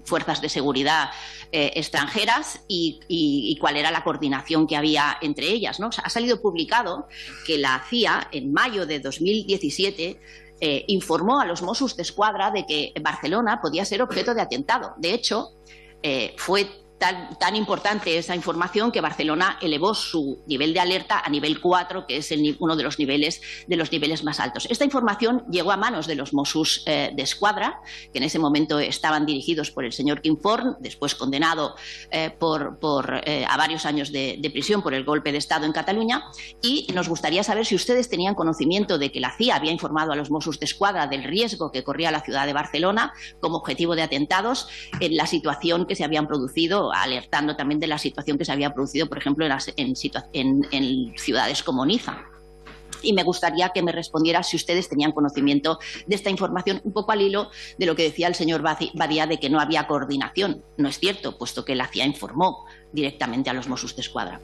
fuerzas de seguridad extranjeras y cuál era la coordinación que había entre ellas, ¿no? Ha salido publicado que la CIA en mayo de 2017 informó a los Mossos d'Esquadra de que Barcelona podía ser objeto de atentado. De hecho, fue tan importante esa información que Barcelona elevó su nivel de alerta a nivel 4, que es uno de los niveles más altos. Esta información llegó a manos de los Mossos d'Esquadra, que en ese momento estaban dirigidos por el señor Quim Forn, después condenado a varios años de prisión por el golpe de Estado en Cataluña, y nos gustaría saber si ustedes tenían conocimiento de que la CIA había informado a los Mossos d'Esquadra del riesgo que corría la ciudad de Barcelona como objetivo de atentados en la situación que se habían producido, alertando también de la situación que se había producido, por ejemplo, en ciudades como Niza. Y me gustaría que me respondiera si ustedes tenían conocimiento de esta información, un poco al hilo de lo que decía el señor Badía de que no había coordinación. No es cierto, puesto que la CIA informó directamente a los Mossos d'Esquadra.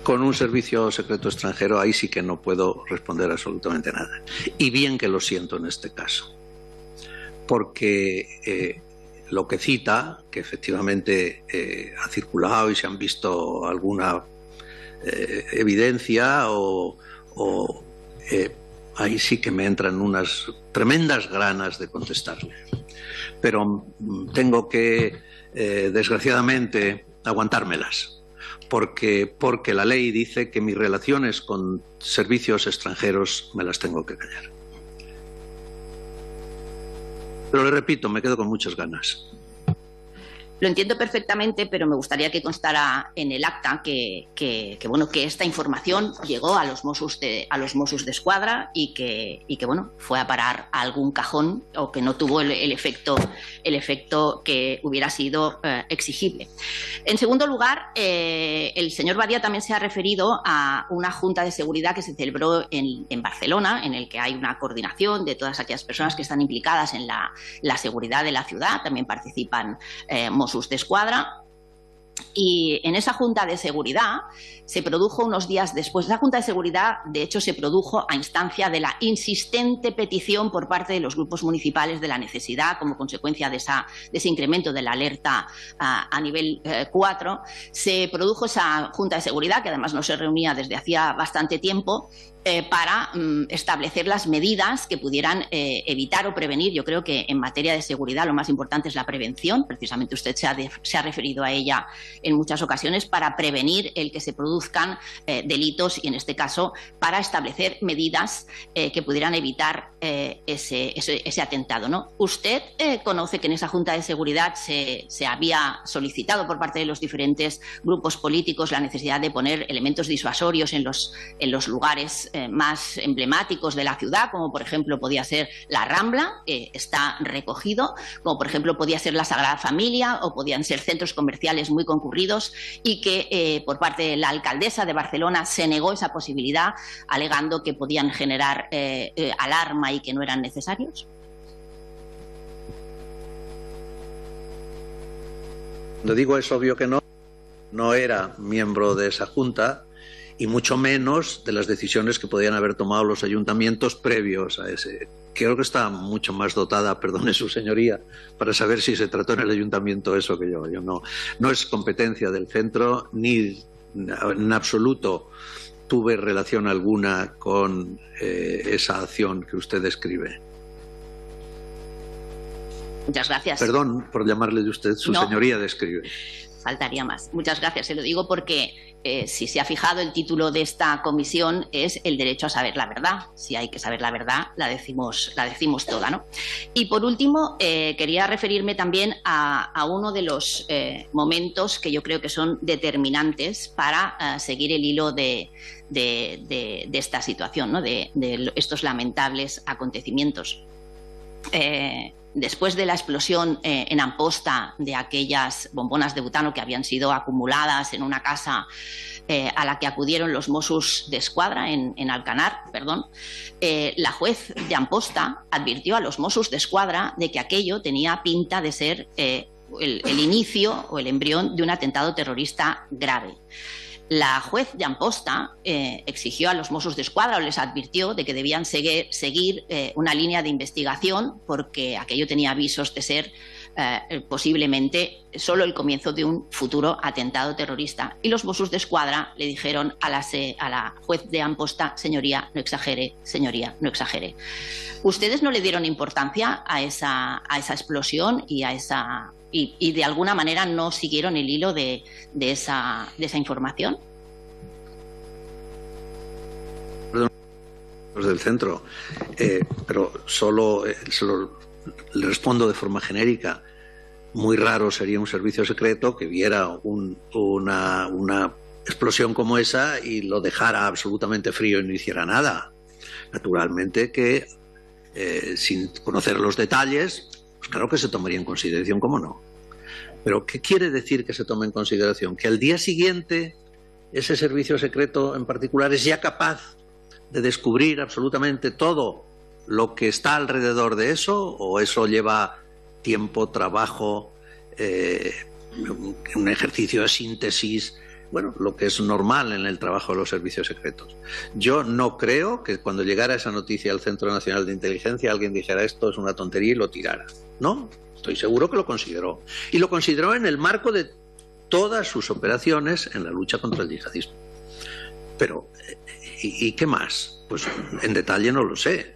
Con un servicio secreto extranjero, ahí sí que no puedo responder absolutamente nada. Y bien que lo siento en este caso, porque lo que cita, que efectivamente ha circulado y se han visto alguna evidencia ahí sí que me entran unas tremendas ganas de contestarle. Pero tengo que, desgraciadamente, aguantármelas, porque la ley dice que mis relaciones con servicios extranjeros me las tengo que callar. Pero le repito, me quedo con muchas ganas. Lo entiendo perfectamente, pero me gustaría que constara en el acta que esta información llegó a los Mossos d'Esquadra y que fue a parar a algún cajón o que no tuvo el efecto que hubiera sido exigible. En segundo lugar, el señor Badía también se ha referido a una junta de seguridad que se celebró en Barcelona, en el que hay una coordinación de todas aquellas personas que están implicadas en la seguridad de la ciudad. También participan Mossos d'Esquadra. Y en esa Junta de Seguridad se produjo unos días después. Esa Junta de Seguridad, de hecho, se produjo a instancia de la insistente petición por parte de los grupos municipales de la necesidad, como consecuencia de ese incremento de la alerta a nivel 4. Se produjo esa Junta de Seguridad, que además no se reunía desde hacía bastante tiempo, para establecer las medidas que pudieran evitar o prevenir. Yo creo que en materia de seguridad lo más importante es la prevención. Precisamente usted se ha referido a ella en muchas ocasiones, para prevenir el que se produzcan delitos y, en este caso, para establecer medidas que pudieran evitar ese atentado, ¿no? Usted conoce que en esa Junta de Seguridad se había solicitado por parte de los diferentes grupos políticos la necesidad de poner elementos disuasorios en los lugares más emblemáticos de la ciudad, como por ejemplo podía ser la Rambla, está recogido, como por ejemplo podía ser la Sagrada Familia o podían ser centros comerciales muy concurridos y que por parte de la alcaldesa de Barcelona se negó esa posibilidad, alegando que podían generar alarma y que no eran necesarios. Cuando digo es obvio que no era miembro de esa junta y mucho menos de las decisiones que podían haber tomado los ayuntamientos previos a ese. Creo que está mucho más dotada, perdone su señoría, para saber si se trató en el ayuntamiento eso que yo. No es competencia del centro, ni en absoluto tuve relación alguna con esa acción que usted describe. Muchas gracias. Perdón por llamarle de usted, su señoría describe. Faltaría más. Muchas gracias. Se lo digo porque si se ha fijado, el título de esta comisión es el derecho a saber la verdad. Si hay que saber la verdad, la decimos toda, ¿no? Y por último, quería referirme también a uno de los momentos que yo creo que son determinantes para seguir el hilo de esta situación, ¿no? de estos lamentables acontecimientos. Después de la explosión en Amposta de aquellas bombonas de butano que habían sido acumuladas en una casa a la que acudieron los Mossos d'Esquadra en Alcanar, la juez de Amposta advirtió a los Mossos d'Esquadra de que aquello tenía pinta de ser el inicio o el embrión de un atentado terrorista grave. La juez de Amposta exigió a los Mossos d'Esquadra o les advirtió de que debían seguir una línea de investigación porque aquello tenía avisos de ser posiblemente solo el comienzo de un futuro atentado terrorista. Y los Mossos d'Esquadra le dijeron a la juez de Amposta: señoría, no exagere, señoría, no exagere. ¿Ustedes no le dieron importancia a esa explosión y a esa... Y de alguna manera no siguieron el hilo de esa información? Perdón, los del centro, pero solo le respondo de forma genérica. Muy raro sería un servicio secreto que viera una explosión como esa y lo dejara absolutamente frío y no hiciera nada. Naturalmente que, sin conocer los detalles, pues claro que se tomaría en consideración, ¿cómo no? Pero ¿qué quiere decir que se tome en consideración? ¿Que al día siguiente ese servicio secreto en particular es ya capaz de descubrir absolutamente todo lo que está alrededor de eso? ¿O eso lleva tiempo, trabajo, un ejercicio de síntesis? Bueno, lo que es normal en el trabajo de los servicios secretos. Yo no creo que cuando llegara esa noticia al Centro Nacional de Inteligencia alguien dijera esto es una tontería y lo tirara. No, estoy seguro que lo consideró. Y lo consideró en el marco de todas sus operaciones en la lucha contra el yihadismo. Pero, ¿y qué más? Pues en detalle no lo sé.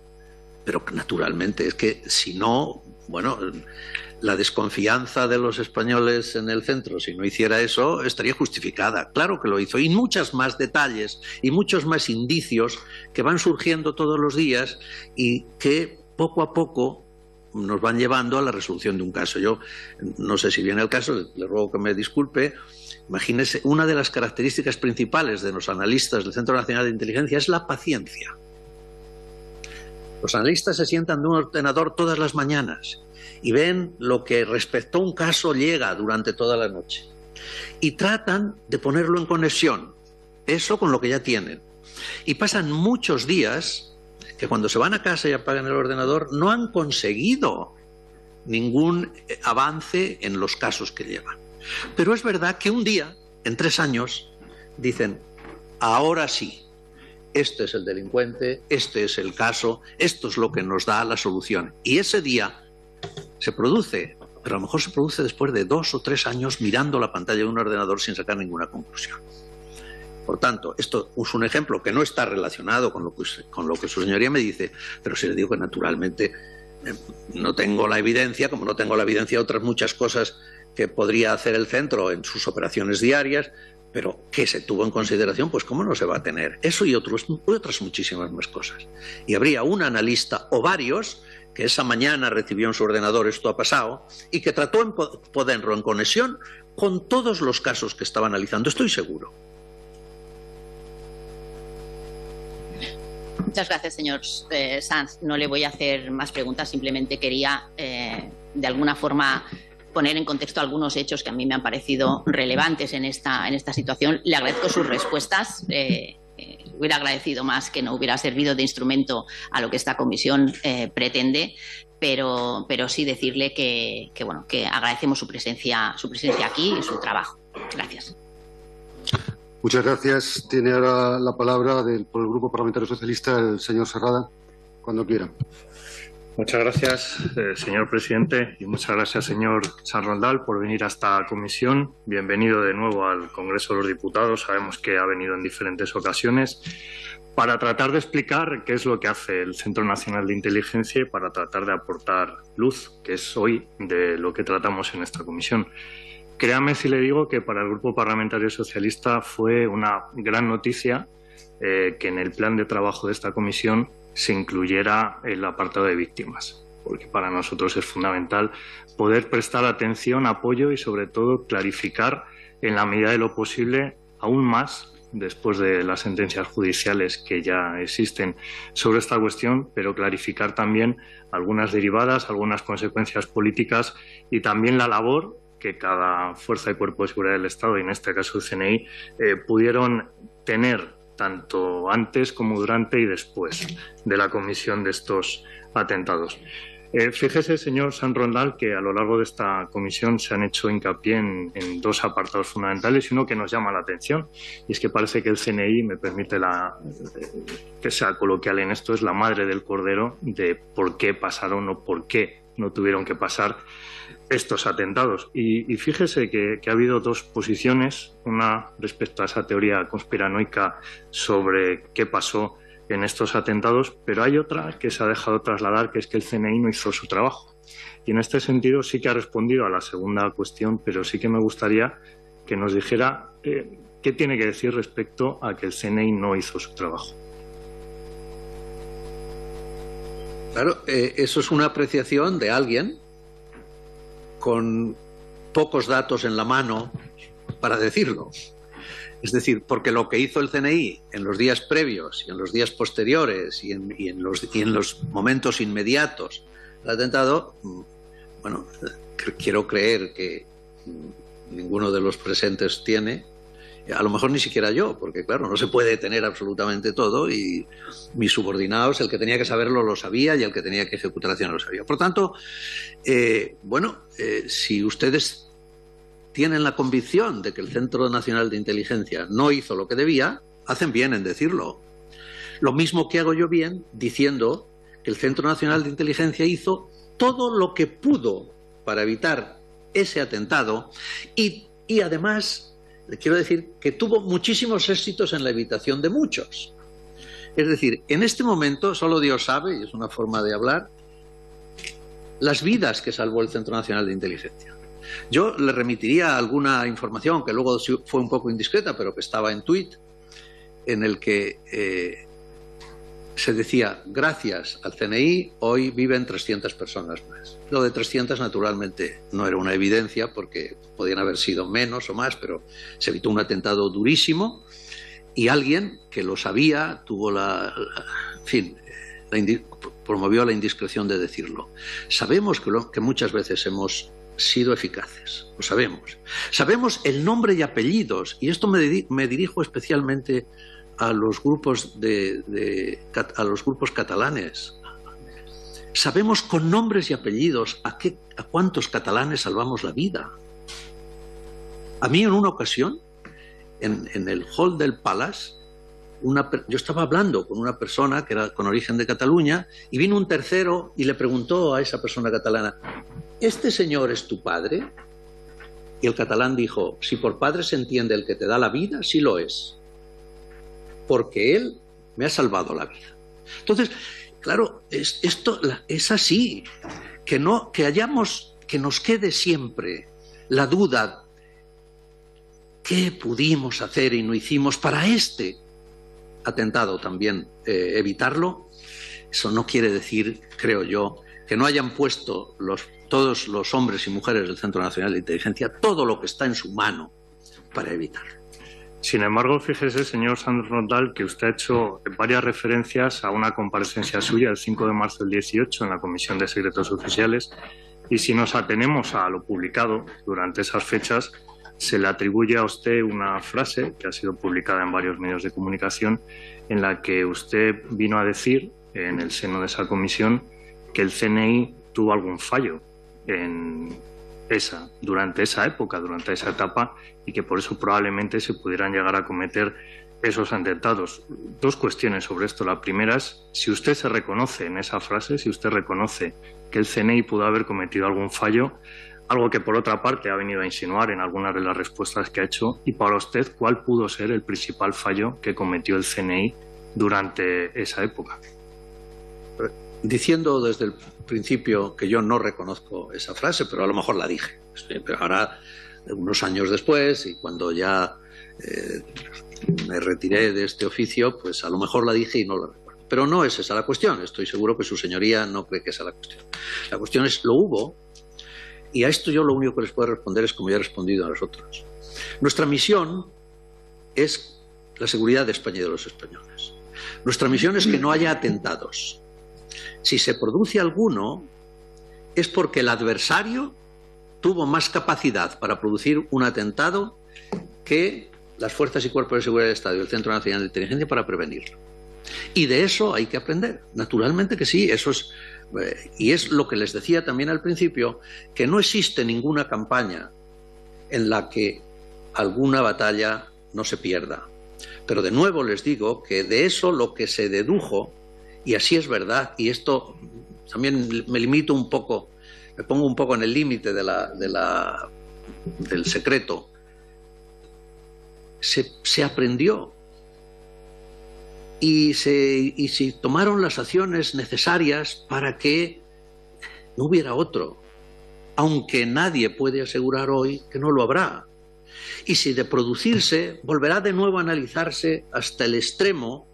Pero naturalmente es que si no, bueno, la desconfianza de los españoles en el centro, si no hiciera eso, estaría justificada. Claro que lo hizo. Y muchos más detalles y muchos más indicios que van surgiendo todos los días y que poco a poco nos van llevando a la resolución de un caso. Yo no sé si viene el caso, le ruego que me disculpe. Imagínese, una de las características principales de los analistas del Centro Nacional de Inteligencia es la paciencia. Los analistas se sientan de un ordenador todas las mañanas y ven lo que respecto a un caso llega durante toda la noche y tratan de ponerlo en conexión, eso con lo que ya tienen. Y pasan muchos días que cuando se van a casa y apagan el ordenador no han conseguido ningún avance en los casos que llevan. Pero es verdad que un día, en 3 años, dicen, ahora sí, este es el delincuente, este es el caso, esto es lo que nos da la solución. Y ese día se produce, pero a lo mejor se produce después de 2 o 3 años mirando la pantalla de un ordenador sin sacar ninguna conclusión. Por tanto, esto es un ejemplo que no está relacionado con lo que su señoría me dice, pero si le digo que naturalmente no tengo la evidencia, como no tengo la evidencia de otras muchas cosas que podría hacer el centro en sus operaciones diarias, pero que se tuvo en consideración, pues cómo no se va a tener. Eso y otras muchísimas más cosas. Y habría un analista o varios que esa mañana recibió en su ordenador esto ha pasado y que trató de ponerlo en conexión con todos los casos que estaba analizando, estoy seguro. Muchas gracias, señor Sanz. No le voy a hacer más preguntas, simplemente quería, de alguna forma, poner en contexto algunos hechos que a mí me han parecido relevantes en esta situación. Le agradezco sus respuestas. Hubiera agradecido más que no hubiera servido de instrumento a lo que esta comisión pretende, pero sí decirle que agradecemos su presencia aquí y su trabajo. Gracias. Muchas gracias. Tiene ahora la palabra por el Grupo Parlamentario Socialista el señor Serrada, cuando quiera. Muchas gracias, señor presidente, y muchas gracias, señor Sanz Roldán, por venir a esta comisión. Bienvenido de nuevo al Congreso de los Diputados. Sabemos que ha venido en diferentes ocasiones para tratar de explicar qué es lo que hace el Centro Nacional de Inteligencia y para tratar de aportar luz, que es hoy de lo que tratamos en esta comisión. Créame si le digo que para el Grupo Parlamentario Socialista fue una gran noticia que en el plan de trabajo de esta comisión se incluyera el apartado de víctimas, porque para nosotros es fundamental poder prestar atención, apoyo y sobre todo clarificar en la medida de lo posible aún más después de las sentencias judiciales que ya existen sobre esta cuestión, pero clarificar también algunas derivadas, algunas consecuencias políticas y también la labor que cada fuerza y cuerpo de seguridad del Estado, y en este caso el CNI, pudieron tener tanto antes como durante y después de la comisión de estos atentados. Fíjese, señor Sanz Roldán, que a lo largo de esta comisión se han hecho hincapié en dos apartados fundamentales y uno que nos llama la atención, y es que parece que el CNI, me permite que sea coloquial en esto, es la madre del cordero de por qué pasaron o por qué no tuvieron que pasar estos atentados. Y fíjese que ha habido dos posiciones, una respecto a esa teoría conspiranoica sobre qué pasó en estos atentados, pero hay otra que se ha dejado trasladar, que es que el CNI no hizo su trabajo. Y en este sentido sí que ha respondido a la segunda cuestión, pero sí que me gustaría que nos dijera qué tiene que decir respecto a que el CNI no hizo su trabajo. Claro, eso es una apreciación de alguien con pocos datos en la mano para decirlo. Es decir, porque lo que hizo el CNI en los días previos y en los días posteriores y en los momentos inmediatos al atentado, bueno, quiero creer que ninguno de los presentes tiene, a lo mejor ni siquiera yo, porque claro, no se puede tener absolutamente todo y mis subordinados, el que tenía que saberlo lo sabía y el que tenía que ejecutar la acción lo sabía. Por tanto, si ustedes tienen la convicción de que el Centro Nacional de Inteligencia no hizo lo que debía, hacen bien en decirlo. Lo mismo que hago yo bien diciendo que el Centro Nacional de Inteligencia hizo todo lo que pudo para evitar ese atentado y además le quiero decir que tuvo muchísimos éxitos en la evitación de muchos. Es decir, en este momento solo Dios sabe, y es una forma de hablar, las vidas que salvó el Centro Nacional de Inteligencia. Yo le remitiría alguna información que luego fue un poco indiscreta, pero que estaba en tuit, en el que se decía, gracias al CNI, hoy viven 300 personas más. Lo de 300 naturalmente no era una evidencia porque podían haber sido menos o más, pero se evitó un atentado durísimo y alguien que lo sabía tuvo promovió la indiscreción de decirlo. Sabemos que muchas veces hemos sido eficaces, lo sabemos. Sabemos el nombre y apellidos, y esto me dirijo especialmente a los grupos a los grupos catalanes. Sabemos con nombres y apellidos a cuántos catalanes salvamos la vida. A mí en una ocasión, en el hall del Palace, yo estaba hablando con una persona que era con origen de Cataluña y vino un tercero y le preguntó a esa persona catalana, ¿este señor es tu padre? Y el catalán dijo, si por padre se entiende el que te da la vida, sí lo es, porque él me ha salvado la vida. Entonces, claro, esto es así, que nos quede siempre la duda, ¿qué pudimos hacer y no hicimos para este atentado también evitarlo? Eso no quiere decir, creo yo, que no hayan puesto todos los hombres y mujeres del Centro Nacional de Inteligencia todo lo que está en su mano para evitarlo. Sin embargo, fíjese, señor Sanz Rondal, que usted ha hecho varias referencias a una comparecencia suya el 5 de marzo del 18 en la Comisión de Secretos Oficiales, y si nos atenemos a lo publicado durante esas fechas, se le atribuye a usted una frase que ha sido publicada en varios medios de comunicación en la que usted vino a decir, en el seno de esa comisión, que el CNI tuvo algún fallo durante esa época, durante esa etapa, y que por eso probablemente se pudieran llegar a cometer esos atentados. Dos cuestiones sobre esto. La primera es si usted se reconoce en esa frase, si usted reconoce que el CNI pudo haber cometido algún fallo, algo que por otra parte ha venido a insinuar en algunas de las respuestas que ha hecho, y para usted, ¿cuál pudo ser el principal fallo que cometió el CNI durante esa época? Diciendo desde el principio que yo no reconozco esa frase, pero a lo mejor la dije. Pero ahora, unos años después, y cuando ya me retiré de este oficio, pues a lo mejor la dije y no la recuerdo. Pero no es esa la cuestión. Estoy seguro que su señoría no cree que esa es la cuestión. La cuestión es, lo hubo, y a esto yo lo único que les puedo responder es como ya he respondido a los otros. Nuestra misión es la seguridad de España y de los españoles. Nuestra misión es que no haya atentados. Si se produce alguno, es porque el adversario tuvo más capacidad para producir un atentado que las fuerzas y cuerpos de seguridad del Estado y el Centro Nacional de Inteligencia para prevenirlo. Y de eso hay que aprender. Naturalmente que sí, eso es, y es lo que les decía también al principio, que no existe ninguna campaña en la que alguna batalla no se pierda. Pero de nuevo les digo que de eso lo que se dedujo, y así es verdad, y esto también me limito un poco, me pongo un poco en el límite del secreto, se aprendió y se tomaron las acciones necesarias para que no hubiera otro, aunque nadie puede asegurar hoy que no lo habrá. Y si de producirse, volverá de nuevo a analizarse hasta el extremo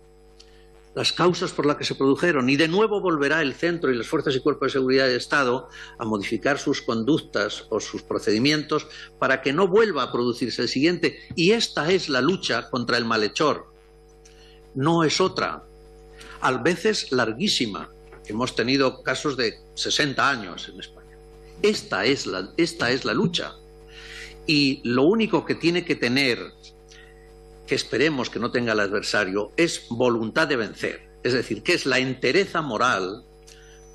las causas por las que se produjeron, y de nuevo volverá el centro y las fuerzas y cuerpos de seguridad del Estado a modificar sus conductas o sus procedimientos para que no vuelva a producirse el siguiente. Y esta es la lucha contra el malhechor, no es otra, a veces larguísima. Hemos tenido casos de 60 años en España. Esta es la lucha, y lo único que tiene que tener, que esperemos que no tenga el adversario, es voluntad de vencer. Es decir, que es la entereza moral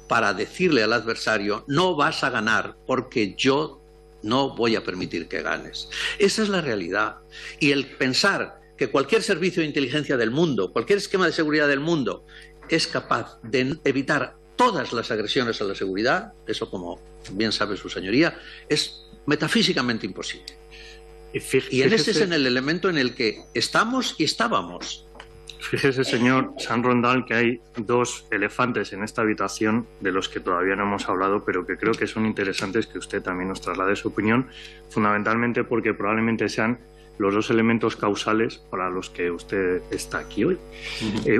para decirle al adversario: no vas a ganar porque yo no voy a permitir que ganes. Esa es la realidad. Y el pensar que cualquier servicio de inteligencia del mundo, cualquier esquema de seguridad del mundo es capaz de evitar todas las agresiones a la seguridad, eso, como bien sabe su señoría, es metafísicamente imposible. Y en ese es en el elemento en el que estamos y estábamos. Fíjese, señor Sanz Rondal, que hay dos elefantes en esta habitación de los que todavía no hemos hablado, pero que creo que son interesantes que usted también nos traslade su opinión, fundamentalmente porque probablemente sean los dos elementos causales para los que usted está aquí hoy.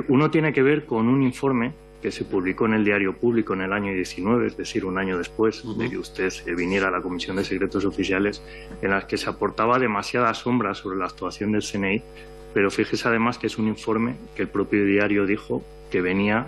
Uno tiene que ver con un informe que se publicó en el Diario Público en el año 19, es decir, un año después de que usted viniera a la Comisión de Secretos Oficiales, en las que se aportaba demasiada sombra sobre la actuación del CNI, pero fíjese además que es un informe que el propio diario dijo que venía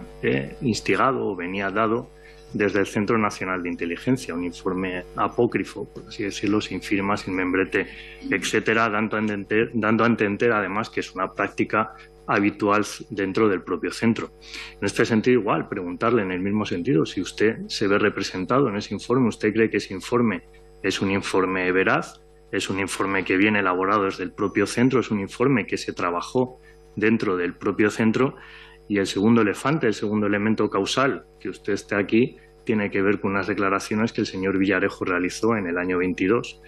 instigado o venía dado desde el Centro Nacional de Inteligencia, un informe apócrifo, por así decirlo, sin firma, sin membrete, etcétera, dando a entender además que es una práctica habitual dentro del propio centro. En este sentido, igual, preguntarle en el mismo sentido si usted se ve representado en ese informe. ¿Usted cree que ese informe es un informe veraz? ¿Es un informe que viene elaborado desde el propio centro? ¿Es un informe que se trabajó dentro del propio centro? Y el segundo elefante, el segundo elemento causal que usted esté aquí, tiene que ver con unas declaraciones que el señor Villarejo realizó en el año 22,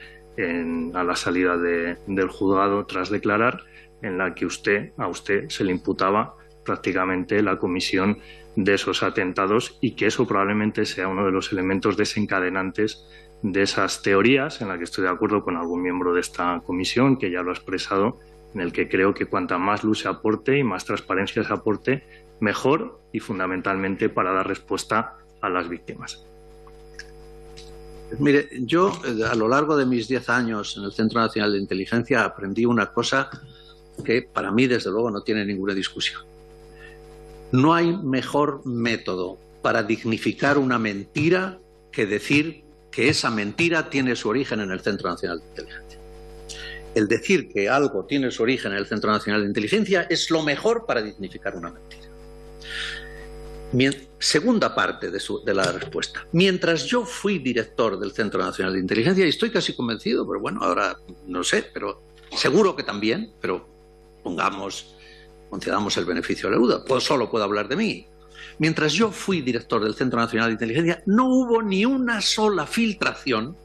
a la salida del juzgado tras declarar, en la que a usted se le imputaba prácticamente la comisión de esos atentados, y que eso probablemente sea uno de los elementos desencadenantes de esas teorías, en la que estoy de acuerdo con algún miembro de esta comisión que ya lo ha expresado, en el que creo que cuanta más luz se aporte y más transparencia se aporte, mejor, y fundamentalmente para dar respuesta a las víctimas. Mire, yo a lo largo de mis 10 años en el Centro Nacional de Inteligencia aprendí una cosa que para mí, desde luego, no tiene ninguna discusión. No hay mejor método para dignificar una mentira que decir que esa mentira tiene su origen en el Centro Nacional de Inteligencia. El decir que algo tiene su origen en el Centro Nacional de Inteligencia es lo mejor para dignificar una mentira. Segunda parte de la respuesta. Mientras yo fui director del Centro Nacional de Inteligencia, y estoy casi convencido, pero bueno, ahora no sé, pero seguro que también, pero concedamos el beneficio de la duda, pues solo puedo hablar de mí. Mientras yo fui director del Centro Nacional de Inteligencia, no hubo ni una sola filtración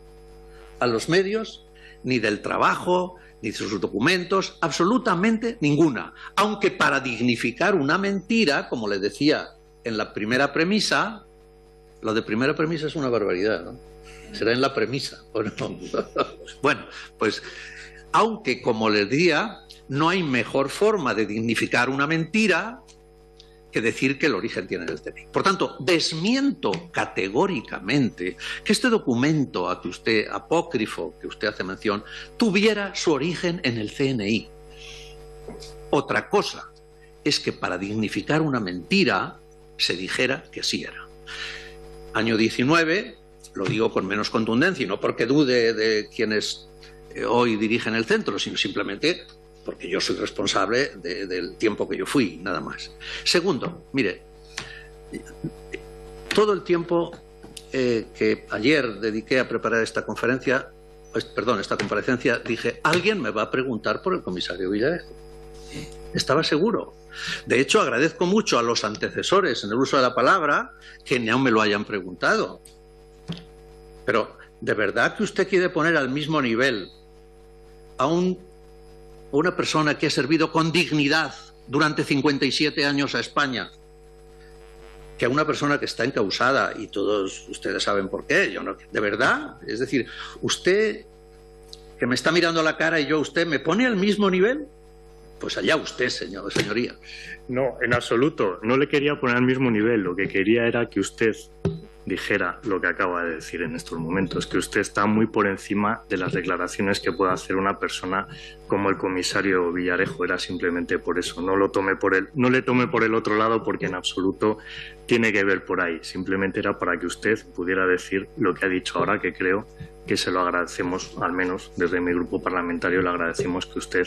a los medios, ni del trabajo, ni de sus documentos, absolutamente ninguna. Aunque para dignificar una mentira, como le decía en la primera premisa, lo de primera premisa es una barbaridad, ¿no? Será en la premisa, ¿o no? Bueno, pues, aunque, como les decía, no hay mejor forma de dignificar una mentira que decir que el origen tiene el CNI. Por tanto, desmiento categóricamente que este documento apócrifo que usted hace mención tuviera su origen en el CNI. Otra cosa es que para dignificar una mentira se dijera que así era. Año 19, lo digo con menos contundencia, y no porque dude de quienes hoy dirigen el centro, sino simplemente porque yo soy responsable del tiempo que yo fui, nada más. Segundo, mire, todo el tiempo que ayer dediqué a preparar esta comparecencia, dije, alguien me va a preguntar por el comisario Villarejo. Estaba seguro. De hecho, agradezco mucho a los antecesores en el uso de la palabra que no me lo hayan preguntado. Pero, ¿de verdad que usted quiere poner al mismo nivel a una persona que ha servido con dignidad durante 57 años a España que a una persona que está encausada? Y todos ustedes saben por qué. Yo no, ¿de verdad? Es decir, usted que me está mirando a la cara y yo a usted, ¿me pone al mismo nivel? Pues allá usted, señoría. No, en absoluto. No le quería poner al mismo nivel. Lo que quería era que usted dijera lo que acaba de decir en estos momentos, que usted está muy por encima de las declaraciones que pueda hacer una persona como el comisario Villarejo. Era simplemente por eso. No le tome por el otro lado, porque en absoluto tiene que ver por ahí. Simplemente era para que usted pudiera decir lo que ha dicho ahora, que creo que se lo agradecemos, al menos desde mi grupo parlamentario, le agradecemos que usted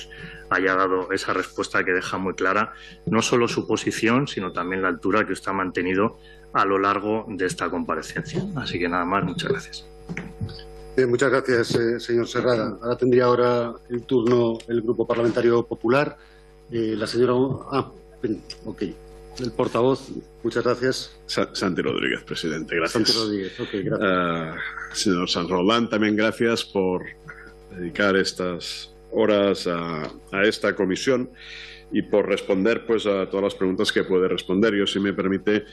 haya dado esa respuesta que deja muy clara no solo su posición, sino también la altura que usted ha mantenido a lo largo de esta comparecencia. Así que nada más, muchas gracias. Muchas gracias, señor Serrada. Ahora tendría el turno el Grupo Parlamentario Popular. La señora... ok. El portavoz, muchas gracias. Santi Rodríguez, presidente, gracias. Santi Rodríguez, ok, gracias. Señor Sanz Roldán, también gracias por dedicar estas horas a esta comisión y por responder pues a todas las preguntas que puede responder. Yo, si me permite,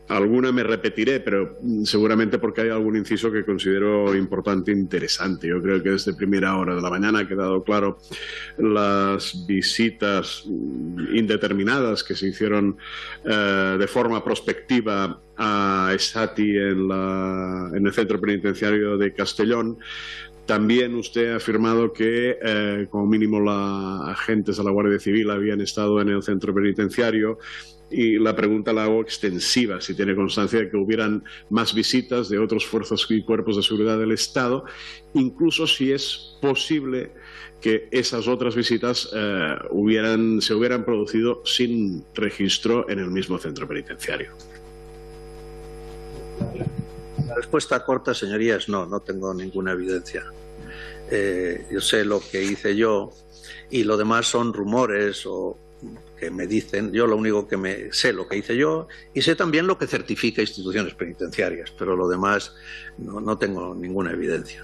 alguna me repetiré, pero seguramente porque hay algún inciso que considero importante e interesante. Yo creo que desde primera hora de la mañana ha quedado claro las visitas indeterminadas que se hicieron de forma prospectiva a Esati en el centro penitenciario de Castellón. También usted ha afirmado que como mínimo agentes de la Guardia Civil habían estado en el centro penitenciario, y la pregunta la hago extensiva, si tiene constancia de que hubieran más visitas de otros fuerzas y cuerpos de seguridad del Estado, incluso si es posible que esas otras visitas se hubieran producido sin registro en el mismo centro penitenciario. La respuesta corta, señorías, no tengo ninguna evidencia. Yo sé lo que hice yo y lo demás son rumores o que me dicen. Yo lo único que sé lo que hice yo, y sé también lo que certifica instituciones penitenciarias, pero lo demás no tengo ninguna evidencia.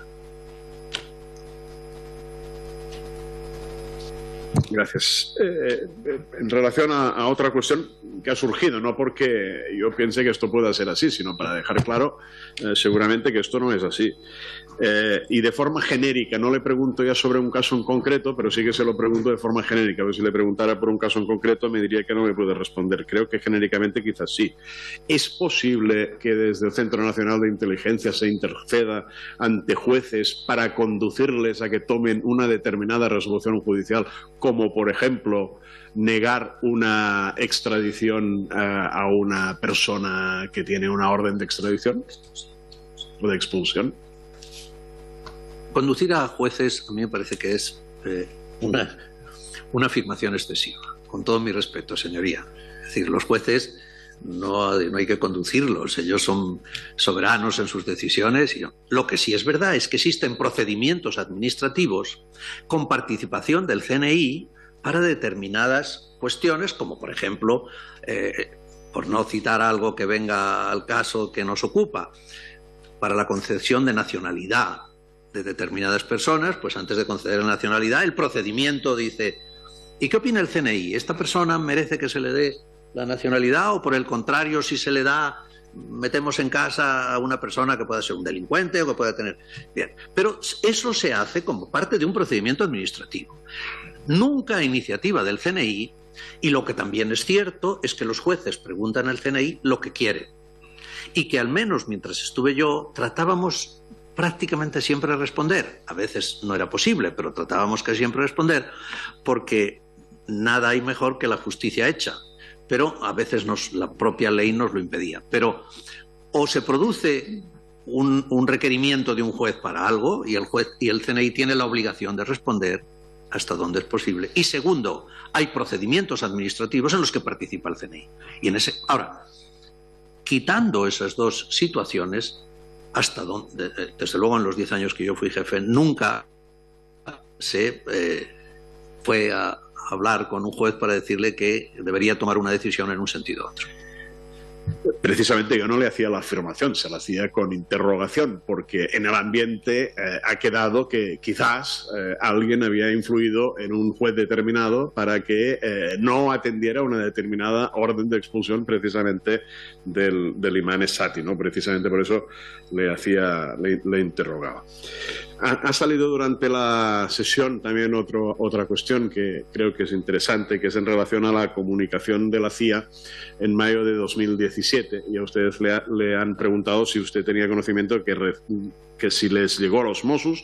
Gracias. En relación a otra cuestión, que ha surgido, no porque yo piense que esto pueda ser así, sino para dejar claro seguramente que esto no es así. Y de forma genérica, no le pregunto ya sobre un caso en concreto, pero sí que se lo pregunto de forma genérica. Pero si le preguntara por un caso en concreto me diría que no me puede responder. Creo que genéricamente quizás sí. ¿Es posible que desde el Centro Nacional de Inteligencia se interceda ante jueces para conducirles a que tomen una determinada resolución judicial, como por ejemplo negar una extradición a una persona que tiene una orden de extradición o de expulsión? Conducir a jueces a mí me parece que es una afirmación excesiva, con todo mi respeto, señoría. Es decir, los jueces no hay que conducirlos, ellos son soberanos en sus decisiones. Lo que sí es verdad es que existen procedimientos administrativos con participación del CNI para determinadas cuestiones, como por ejemplo, por no citar algo que venga al caso que nos ocupa, para la concesión de nacionalidad de determinadas personas, pues antes de conceder la nacionalidad, el procedimiento dice: ¿y qué opina el CNI? ¿Esta persona merece que se le dé la nacionalidad, o por el contrario, si se le da, metemos en casa a una persona que pueda ser un delincuente o que pueda tener... Bien, pero eso se hace como parte de un procedimiento administrativo, nunca a iniciativa del CNI, y lo que también es cierto es que los jueces preguntan al CNI lo que quieren, y que al menos mientras estuve yo tratábamos prácticamente siempre de responder. A veces no era posible, pero tratábamos casi siempre de responder, porque nada hay mejor que la justicia hecha, pero a veces la propia ley nos lo impedía. Pero o se produce un requerimiento de un juez para algo, y el CNI tiene la obligación de responder hasta donde es posible. Y segundo, hay procedimientos administrativos en los que participa el CNI. Ahora, quitando esas dos situaciones, hasta donde, desde luego en los 10 años que yo fui jefe, nunca se fue a hablar con un juez para decirle que debería tomar una decisión en un sentido u otro. Precisamente yo no le hacía la afirmación, se la hacía con interrogación, porque en el ambiente ha quedado que quizás alguien había influido en un juez determinado para que no atendiera una determinada orden de expulsión, precisamente del imán Essati, ¿no? Precisamente por eso le interrogaba. Ha salido durante la sesión también otra cuestión que creo que es interesante, que es en relación a la comunicación de la CIA en mayo de 2017, y a ustedes le han preguntado si usted tenía conocimiento que si les llegó a los Mossos,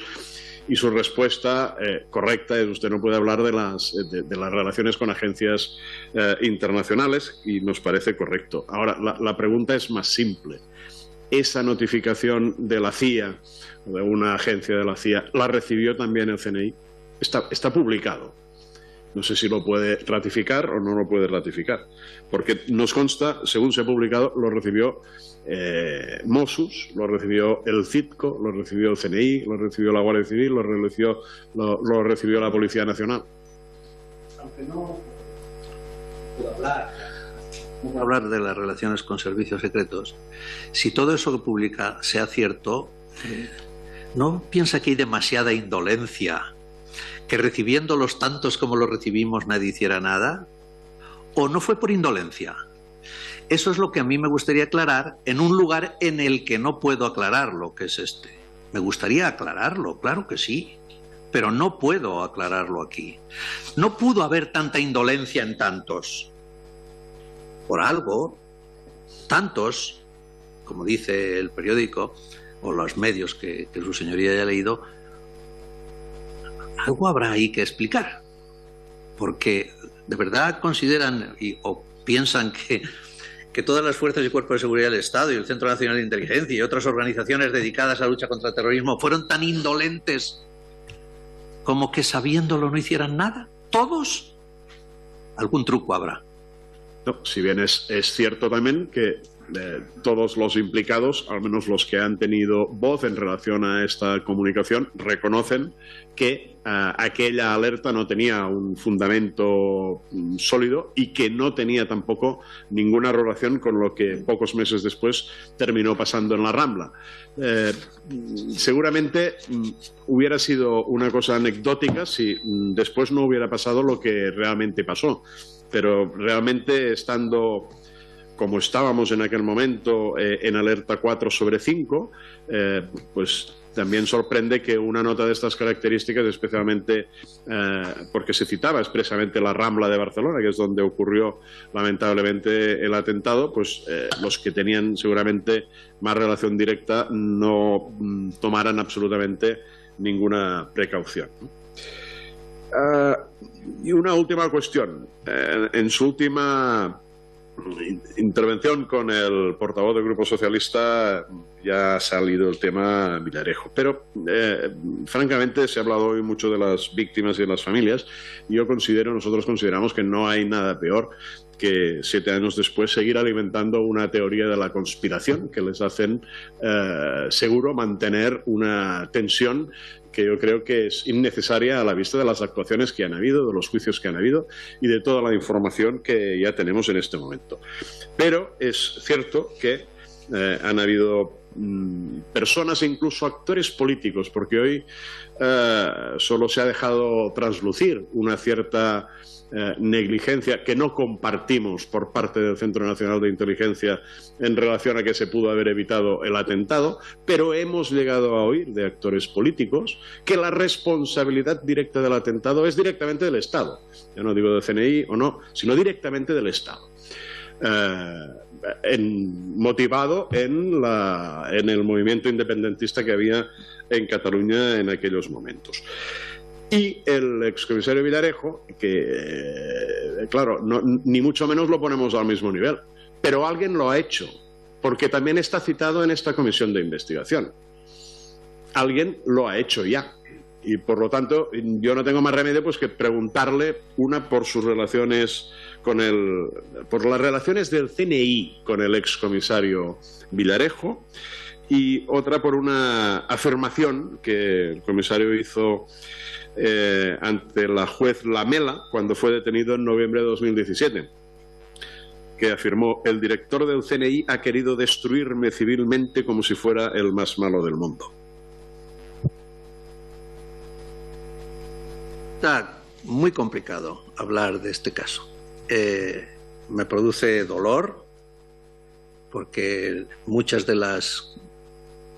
y su respuesta correcta es: usted no puede hablar de las relaciones con agencias internacionales, y nos parece correcto. Ahora, la pregunta es más simple. ¿Esa notificación de la CIA, de una agencia de la CIA, la recibió también el CNI? Está publicado. No sé si lo puede ratificar o no lo puede ratificar, porque nos consta, según se ha publicado, lo recibió Mossos, lo recibió el CITCO, lo recibió el CNI, lo recibió la Guardia Civil, lo recibió la Policía Nacional. Aunque no puedo hablar de las relaciones con servicios secretos, si todo eso que publica sea cierto, ¿no piensa que hay demasiada indolencia, que recibiéndolos tantos como los recibimos nadie hiciera nada? ¿O no fue por indolencia? Eso es lo que a mí me gustaría aclarar en un lugar en el que no puedo aclararlo, que es este. Me gustaría aclararlo, claro que sí, pero no puedo aclararlo aquí. No pudo haber tanta indolencia en tantos. Por algo, tantos, como dice el periódico o los medios que su señoría haya leído, algo habrá ahí que explicar. Porque de verdad consideran o piensan que todas las fuerzas y cuerpos de seguridad del Estado y el Centro Nacional de Inteligencia y otras organizaciones dedicadas a la lucha contra el terrorismo fueron tan indolentes como que sabiéndolo no hicieran nada. ¿Todos? Algún truco habrá. No, si bien es cierto también que todos los implicados, al menos los que han tenido voz en relación a esta comunicación, reconocen que aquella alerta no tenía un fundamento sólido y que no tenía tampoco ninguna relación con lo que pocos meses después terminó pasando en la Rambla. Seguramente hubiera sido una cosa anecdótica si después no hubiera pasado lo que realmente pasó. pero realmente estando como estábamos en aquel momento en alerta 4/5, pues también sorprende que una nota de estas características, especialmente porque se citaba expresamente la Rambla de Barcelona, que es donde ocurrió lamentablemente el atentado, pues los que tenían seguramente más relación directa no tomaran absolutamente ninguna precaución. Y una última cuestión. En su última intervención con el portavoz del Grupo Socialista ya ha salido el tema Villarejo, pero francamente se ha hablado hoy mucho de las víctimas y de las familias, y nosotros consideramos que no hay nada peor que 7 años después seguir alimentando una teoría de la conspiración que les hacen seguro mantener una tensión que yo creo que es innecesaria a la vista de las actuaciones que han habido, de los juicios que han habido y de toda la información que ya tenemos en este momento. Pero es cierto que han habido personas e incluso actores políticos, porque hoy solo se ha dejado traslucir una cierta negligencia que no compartimos por parte del Centro Nacional de Inteligencia en relación a que se pudo haber evitado el atentado, pero hemos llegado a oír de actores políticos que la responsabilidad directa del atentado es directamente del Estado. Yo no digo del CNI o no, sino directamente del Estado. Motivado en el movimiento independentista que había en Cataluña en aquellos momentos. Y el excomisario Villarejo, que claro, ni mucho menos lo ponemos al mismo nivel, pero alguien lo ha hecho, porque también está citado en esta comisión de investigación. Alguien lo ha hecho ya. Y por lo tanto, yo no tengo más remedio pues que preguntarle, una, por sus relaciones por las relaciones del CNI con el excomisario Villarejo, y otra por una afirmación que el comisario hizo ante la juez Lamela cuando fue detenido en noviembre de 2017, que afirmó: el director del CNI ha querido destruirme civilmente como si fuera el más malo del mundo. Está muy complicado hablar de este caso. Me produce dolor porque muchas de las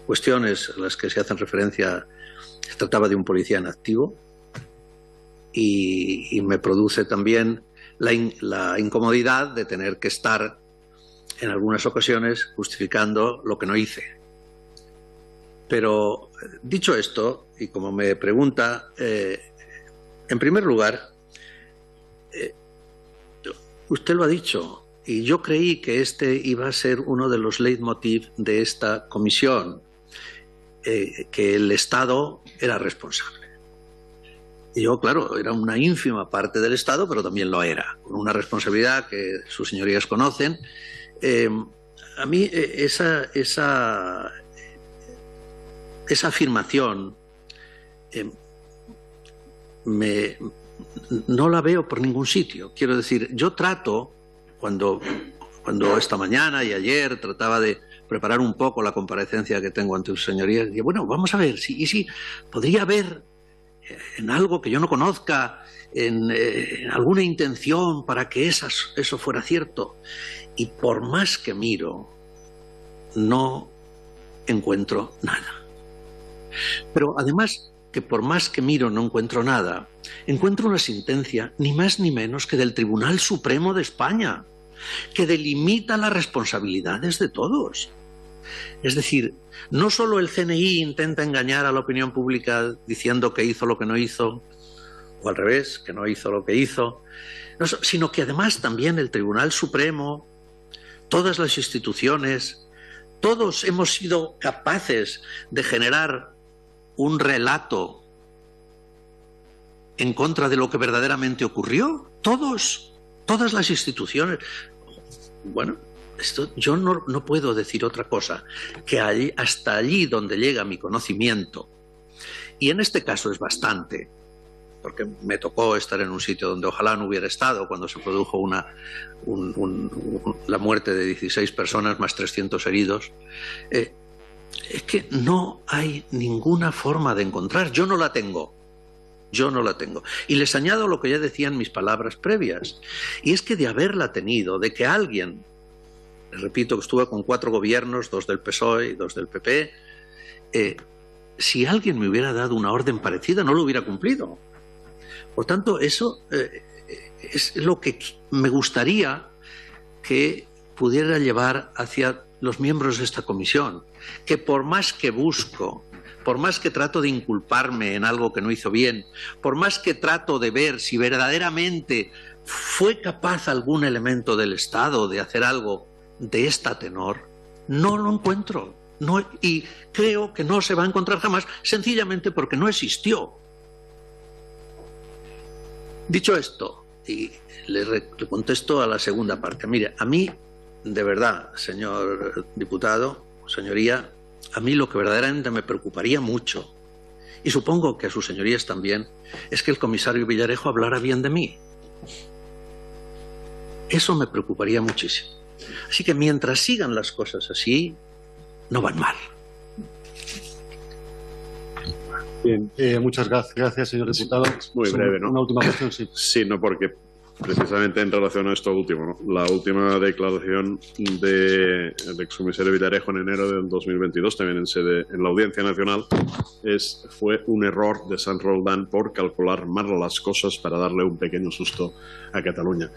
cuestiones a las que se hacen referencia se trataba de un policía en activo, y me produce también la incomodidad de tener que estar en algunas ocasiones justificando lo que no hice. Pero dicho esto, y como me pregunta, en primer lugar, usted lo ha dicho, y yo creí que este iba a ser uno de los leitmotiv de esta comisión, que el Estado era responsable. Y yo, claro, era una ínfima parte del Estado, pero también lo era, con una responsabilidad que sus señorías conocen. A mí esa afirmación no la veo por ningún sitio. Quiero decir, yo trato, cuando esta mañana y ayer trataba de preparar un poco la comparecencia que tengo ante sus señorías, y bueno, vamos a ver, si podría haber en algo que yo no conozca, en alguna intención para que eso fuera cierto. Y por más que miro, no encuentro nada. Pero además, que por más que miro no encuentro nada, encuentro una sentencia ni más ni menos que del Tribunal Supremo de España, que delimita las responsabilidades de todos. Es decir, no solo el CNI intenta engañar a la opinión pública diciendo que hizo lo que no hizo, o al revés, que no hizo lo que hizo, sino que además también el Tribunal Supremo, todas las instituciones, todos hemos sido capaces de generar un relato en contra de lo que verdaderamente ocurrió. Todas las instituciones. Bueno, yo no puedo decir otra cosa que hasta allí donde llega mi conocimiento, y en este caso es bastante, porque me tocó estar en un sitio donde ojalá no hubiera estado cuando se produjo la muerte de 16 personas más 300 heridos. Es que no hay ninguna forma de encontrar. Yo no la tengo. Yo no la tengo. Y les añado lo que ya decía en mis palabras previas, y es que de haberla tenido, de que alguien, les repito que estuve con 4 gobiernos, 2 del PSOE y 2 del PP, si alguien me hubiera dado una orden parecida no lo hubiera cumplido. Por tanto, eso es lo que me gustaría que pudiera llevar hacia los miembros de esta comisión, que por más que busco, por más que trato de inculparme en algo que no hizo bien, por más que trato de ver si verdaderamente fue capaz algún elemento del Estado de hacer algo de esta tenor, no lo encuentro. No, y creo que no se va a encontrar jamás, sencillamente porque no existió. Dicho esto, y le contesto a la segunda parte. Mire, a mí, de verdad, señor diputado, señoría, a mí lo que verdaderamente me preocuparía mucho, y supongo que a sus señorías también, es que el comisario Villarejo hablara bien de mí. Eso me preocuparía muchísimo. Así que mientras sigan las cosas así, no van mal. Bien, muchas gracias, señor diputado. Muy breve, ¿no? Una última cuestión, sí. Sí, no, porque precisamente en relación a esto último, ¿no? La última declaración del excomisario Villarejo en enero del 2022, también en la Audiencia Nacional, fue un error de San Roldán por calcular mal las cosas para darle un pequeño susto a Cataluña.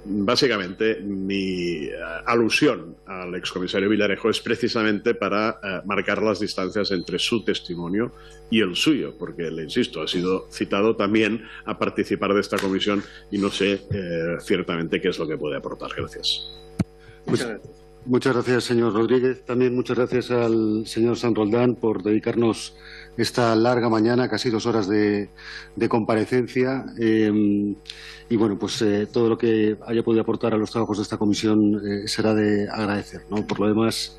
Básicamente, mi alusión al excomisario Villarejo es precisamente para marcar las distancias entre su testimonio y el suyo, porque, le insisto, ha sido citado también a participar de esta comisión y no sé ciertamente qué es lo que puede aportar. Gracias. Muchas gracias, señor Rodríguez. También muchas gracias al señor San Roldán por dedicarnos esta larga mañana, casi 2 horas de comparecencia. Y bueno, pues todo lo que haya podido aportar a los trabajos de esta comisión será de agradecer, ¿no? Por lo demás,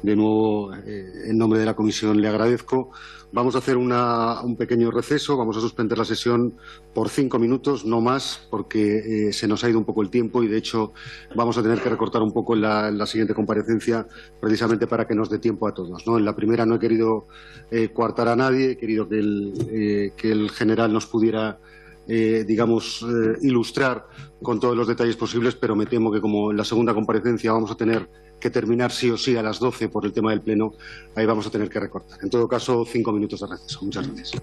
de nuevo, en nombre de la comisión le agradezco. Vamos a hacer un pequeño receso, vamos a suspender la sesión por 5 minutos, no más, porque se nos ha ido un poco el tiempo y, de hecho, vamos a tener que recortar un poco en la siguiente comparecencia, precisamente para que nos dé tiempo a todos, ¿no? En la primera no he querido coartar a nadie, he querido que el general nos pudiera ilustrar con todos los detalles posibles, pero me temo que, como en la segunda comparecencia vamos a tener que terminar sí o sí a las 12 por el tema del pleno, ahí vamos a tener que recortar. En todo caso, 5 minutos de receso. Muchas gracias.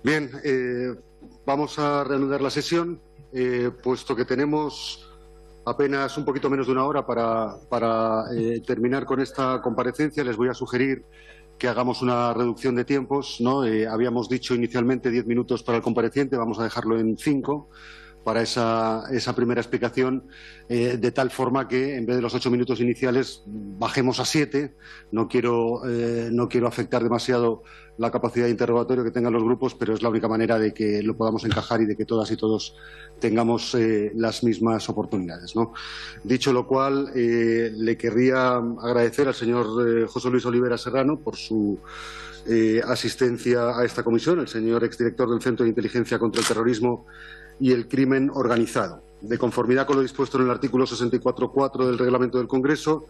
Bien, vamos a reanudar la sesión, puesto que tenemos apenas un poquito menos de una hora para terminar con esta comparecencia. Les voy a sugerir que hagamos una reducción de tiempos, ¿no? Habíamos dicho inicialmente 10 minutos para el compareciente, vamos a dejarlo en 5 para esa primera explicación, de tal forma que en vez de los 8 minutos iniciales bajemos a 7. No quiero afectar demasiado la capacidad de interrogatorio que tengan los grupos, pero es la única manera de que lo podamos encajar y de que todas y todos tengamos las mismas oportunidades, ¿no? Dicho lo cual, le querría agradecer al señor José Luis Olivera Serrano por su asistencia a esta comisión, el señor exdirector del Centro de Inteligencia contra el Terrorismo y el Crimen Organizado. De conformidad con lo dispuesto en el artículo 64.4 del Reglamento del Congreso,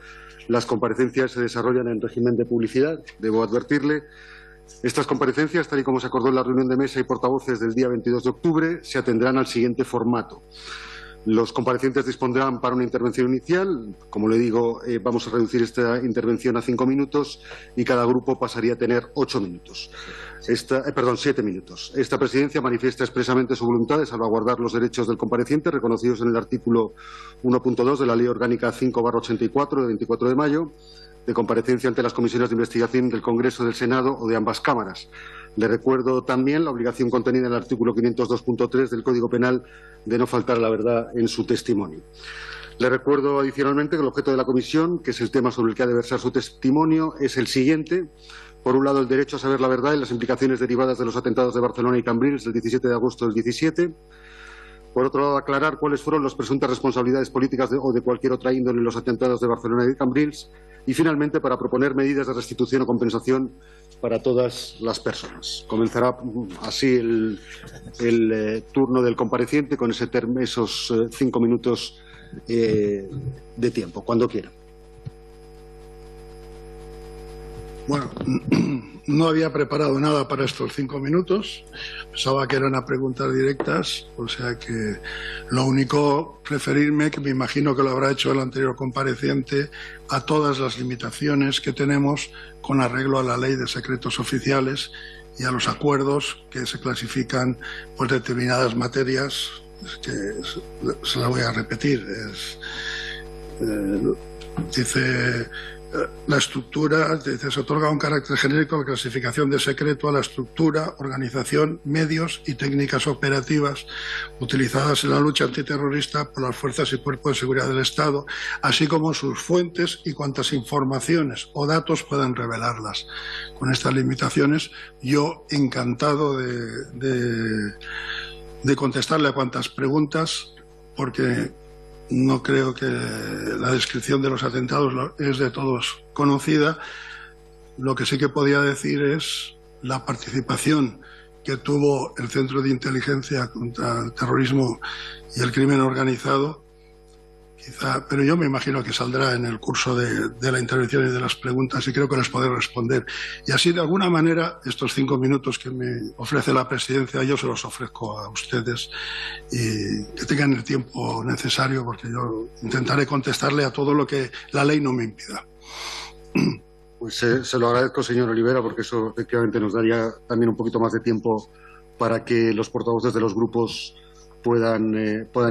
las comparecencias se desarrollan en régimen de publicidad. Debo advertirle, estas comparecencias, tal y como se acordó en la reunión de mesa y portavoces del día 22 de octubre, se atendrán al siguiente formato. Los comparecientes dispondrán para una intervención inicial. Como le digo, vamos a reducir esta intervención a 5 minutos y cada grupo pasaría a tener 7 minutos. Esta presidencia manifiesta expresamente su voluntad de salvaguardar los derechos del compareciente reconocidos en el artículo 1.2 de la Ley Orgánica 5/84 de 24 de mayo, de comparecencia ante las comisiones de investigación del Congreso, del Senado o de ambas cámaras. Le recuerdo también la obligación contenida en el artículo 502.3 del Código Penal de no faltar a la verdad en su testimonio. Le recuerdo adicionalmente que el objeto de la comisión, que es el tema sobre el que ha de versar su testimonio, es el siguiente. Por un lado, el derecho a saber la verdad y las implicaciones derivadas de los atentados de Barcelona y Cambrils del 17 de agosto del 17. Por otro lado, aclarar cuáles fueron las presuntas responsabilidades políticas o de cualquier otra índole en los atentados de Barcelona y Cambrils. Y, finalmente, para proponer medidas de restitución o compensación para todas las personas. Comenzará así el turno del compareciente con esos 5 minutos de tiempo, cuando quiera. Bueno, no había preparado nada para estos 5 minutos. Pensaba que eran a preguntas directas, o sea que lo único, referirme, que me imagino que lo habrá hecho el anterior compareciente, a todas las limitaciones que tenemos con arreglo a la Ley de Secretos Oficiales y a los acuerdos que se clasifican por determinadas materias, que se la voy a repetir. Dice... La estructura, se otorga un carácter genérico de clasificación de secreto a la estructura, organización, medios y técnicas operativas utilizadas en la lucha antiterrorista por las fuerzas y cuerpos de seguridad del Estado, así como sus fuentes y cuantas informaciones o datos puedan revelarlas. Con estas limitaciones, yo encantado de contestarle a cuantas preguntas, porque no creo que la descripción de los atentados es de todos conocida. Lo que sí que podía decir es la participación que tuvo el Centro de Inteligencia contra el Terrorismo y el Crimen Organizado, quizá, pero yo me imagino que saldrá en el curso de la intervención y de las preguntas, y creo que les podré responder. Y así, de alguna manera, estos 5 minutos que me ofrece la presidencia, yo se los ofrezco a ustedes, y que tengan el tiempo necesario, porque yo intentaré contestarle a todo lo que la ley no me impida. Pues se lo agradezco, señor Olivera, porque eso efectivamente nos daría también un poquito más de tiempo para que los portavoces de los grupos puedan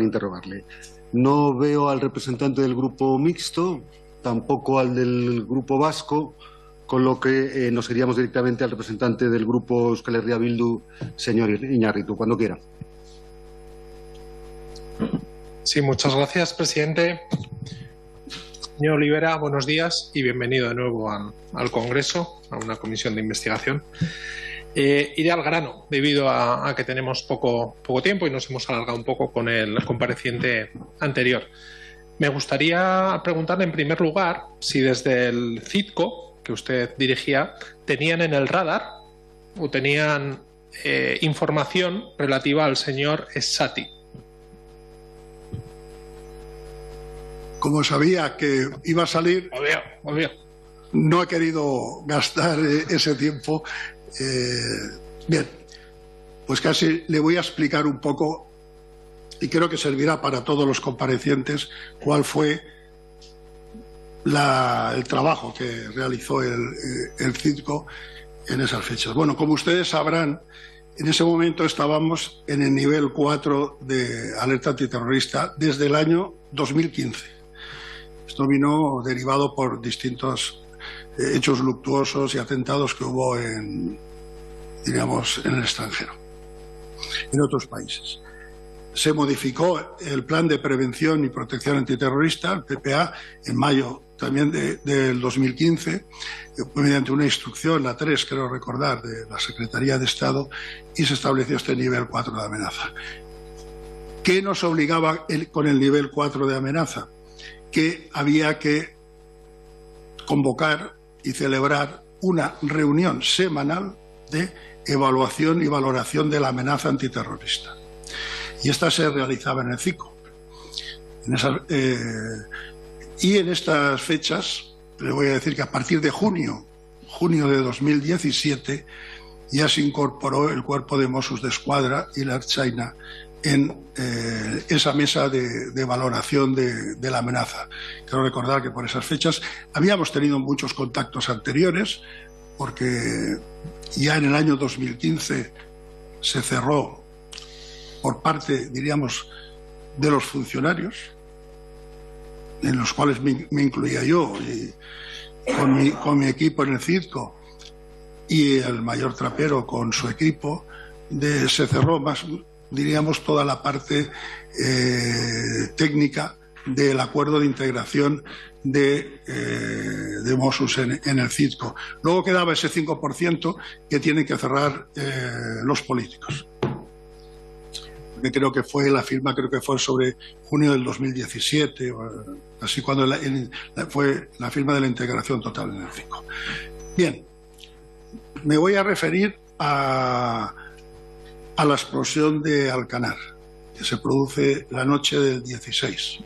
interrogarle. No veo al representante del grupo mixto, tampoco al del grupo vasco, con lo que nos iríamos directamente al representante del grupo Euskal Herria Bildu, señor Iñárritu, cuando quiera. Sí, muchas gracias, presidente. Señor Olivera, buenos días y bienvenido de nuevo al Congreso, a una comisión de investigación. Iré al grano, debido a que tenemos poco tiempo y nos hemos alargado un poco con el compareciente anterior. Me gustaría preguntarle, en primer lugar, si desde el CITCO, que usted dirigía, tenían en el radar o tenían información relativa al señor Essati. Como sabía que iba a salir, obvio. No he querido gastar ese tiempo. Bien, pues casi le voy a explicar un poco, y creo que servirá para todos los comparecientes, cuál fue el trabajo que realizó el CITCO en esas fechas. Bueno, como ustedes sabrán, En ese momento estábamos en el nivel 4 de alerta antiterrorista desde el año 2015. Esto vino derivado por distintos hechos luctuosos y atentados que hubo en el extranjero, en otros países. Se modificó el Plan de Prevención y Protección Antiterrorista, el PPA, en mayo también del 2015, mediante una instrucción, la 3, creo recordar, de la Secretaría de Estado, y se estableció este nivel 4 de amenaza. ¿Qué nos obligaba con el nivel 4 de amenaza? Que había que convocar y celebrar una reunión semanal de evaluación y valoración de la amenaza antiterrorista. Y esta se realizaba en el CICO. Y en estas fechas, le voy a decir que a partir de junio de 2017, ya se incorporó el cuerpo de Mossos d'Esquadra y la Ertzaintza en esa mesa de valoración de la amenaza. Quiero recordar que por esas fechas habíamos tenido muchos contactos anteriores, porque ya en el año 2015 se cerró por parte, diríamos, de los funcionarios, en los cuales me incluía yo, y con mi equipo en el CIDCO, y el mayor Trapero con su equipo, se cerró más, diríamos, toda la parte técnica del acuerdo de integración de Mossos en el CIDCO. Luego quedaba ese 5% que tienen que cerrar los políticos. Que creo que fue la firma, creo que fue sobre junio del 2017, así cuando fue la firma de la integración total en el CIDCO. Bien, me voy a referir a la explosión de Alcanar, que se produce la noche del 16.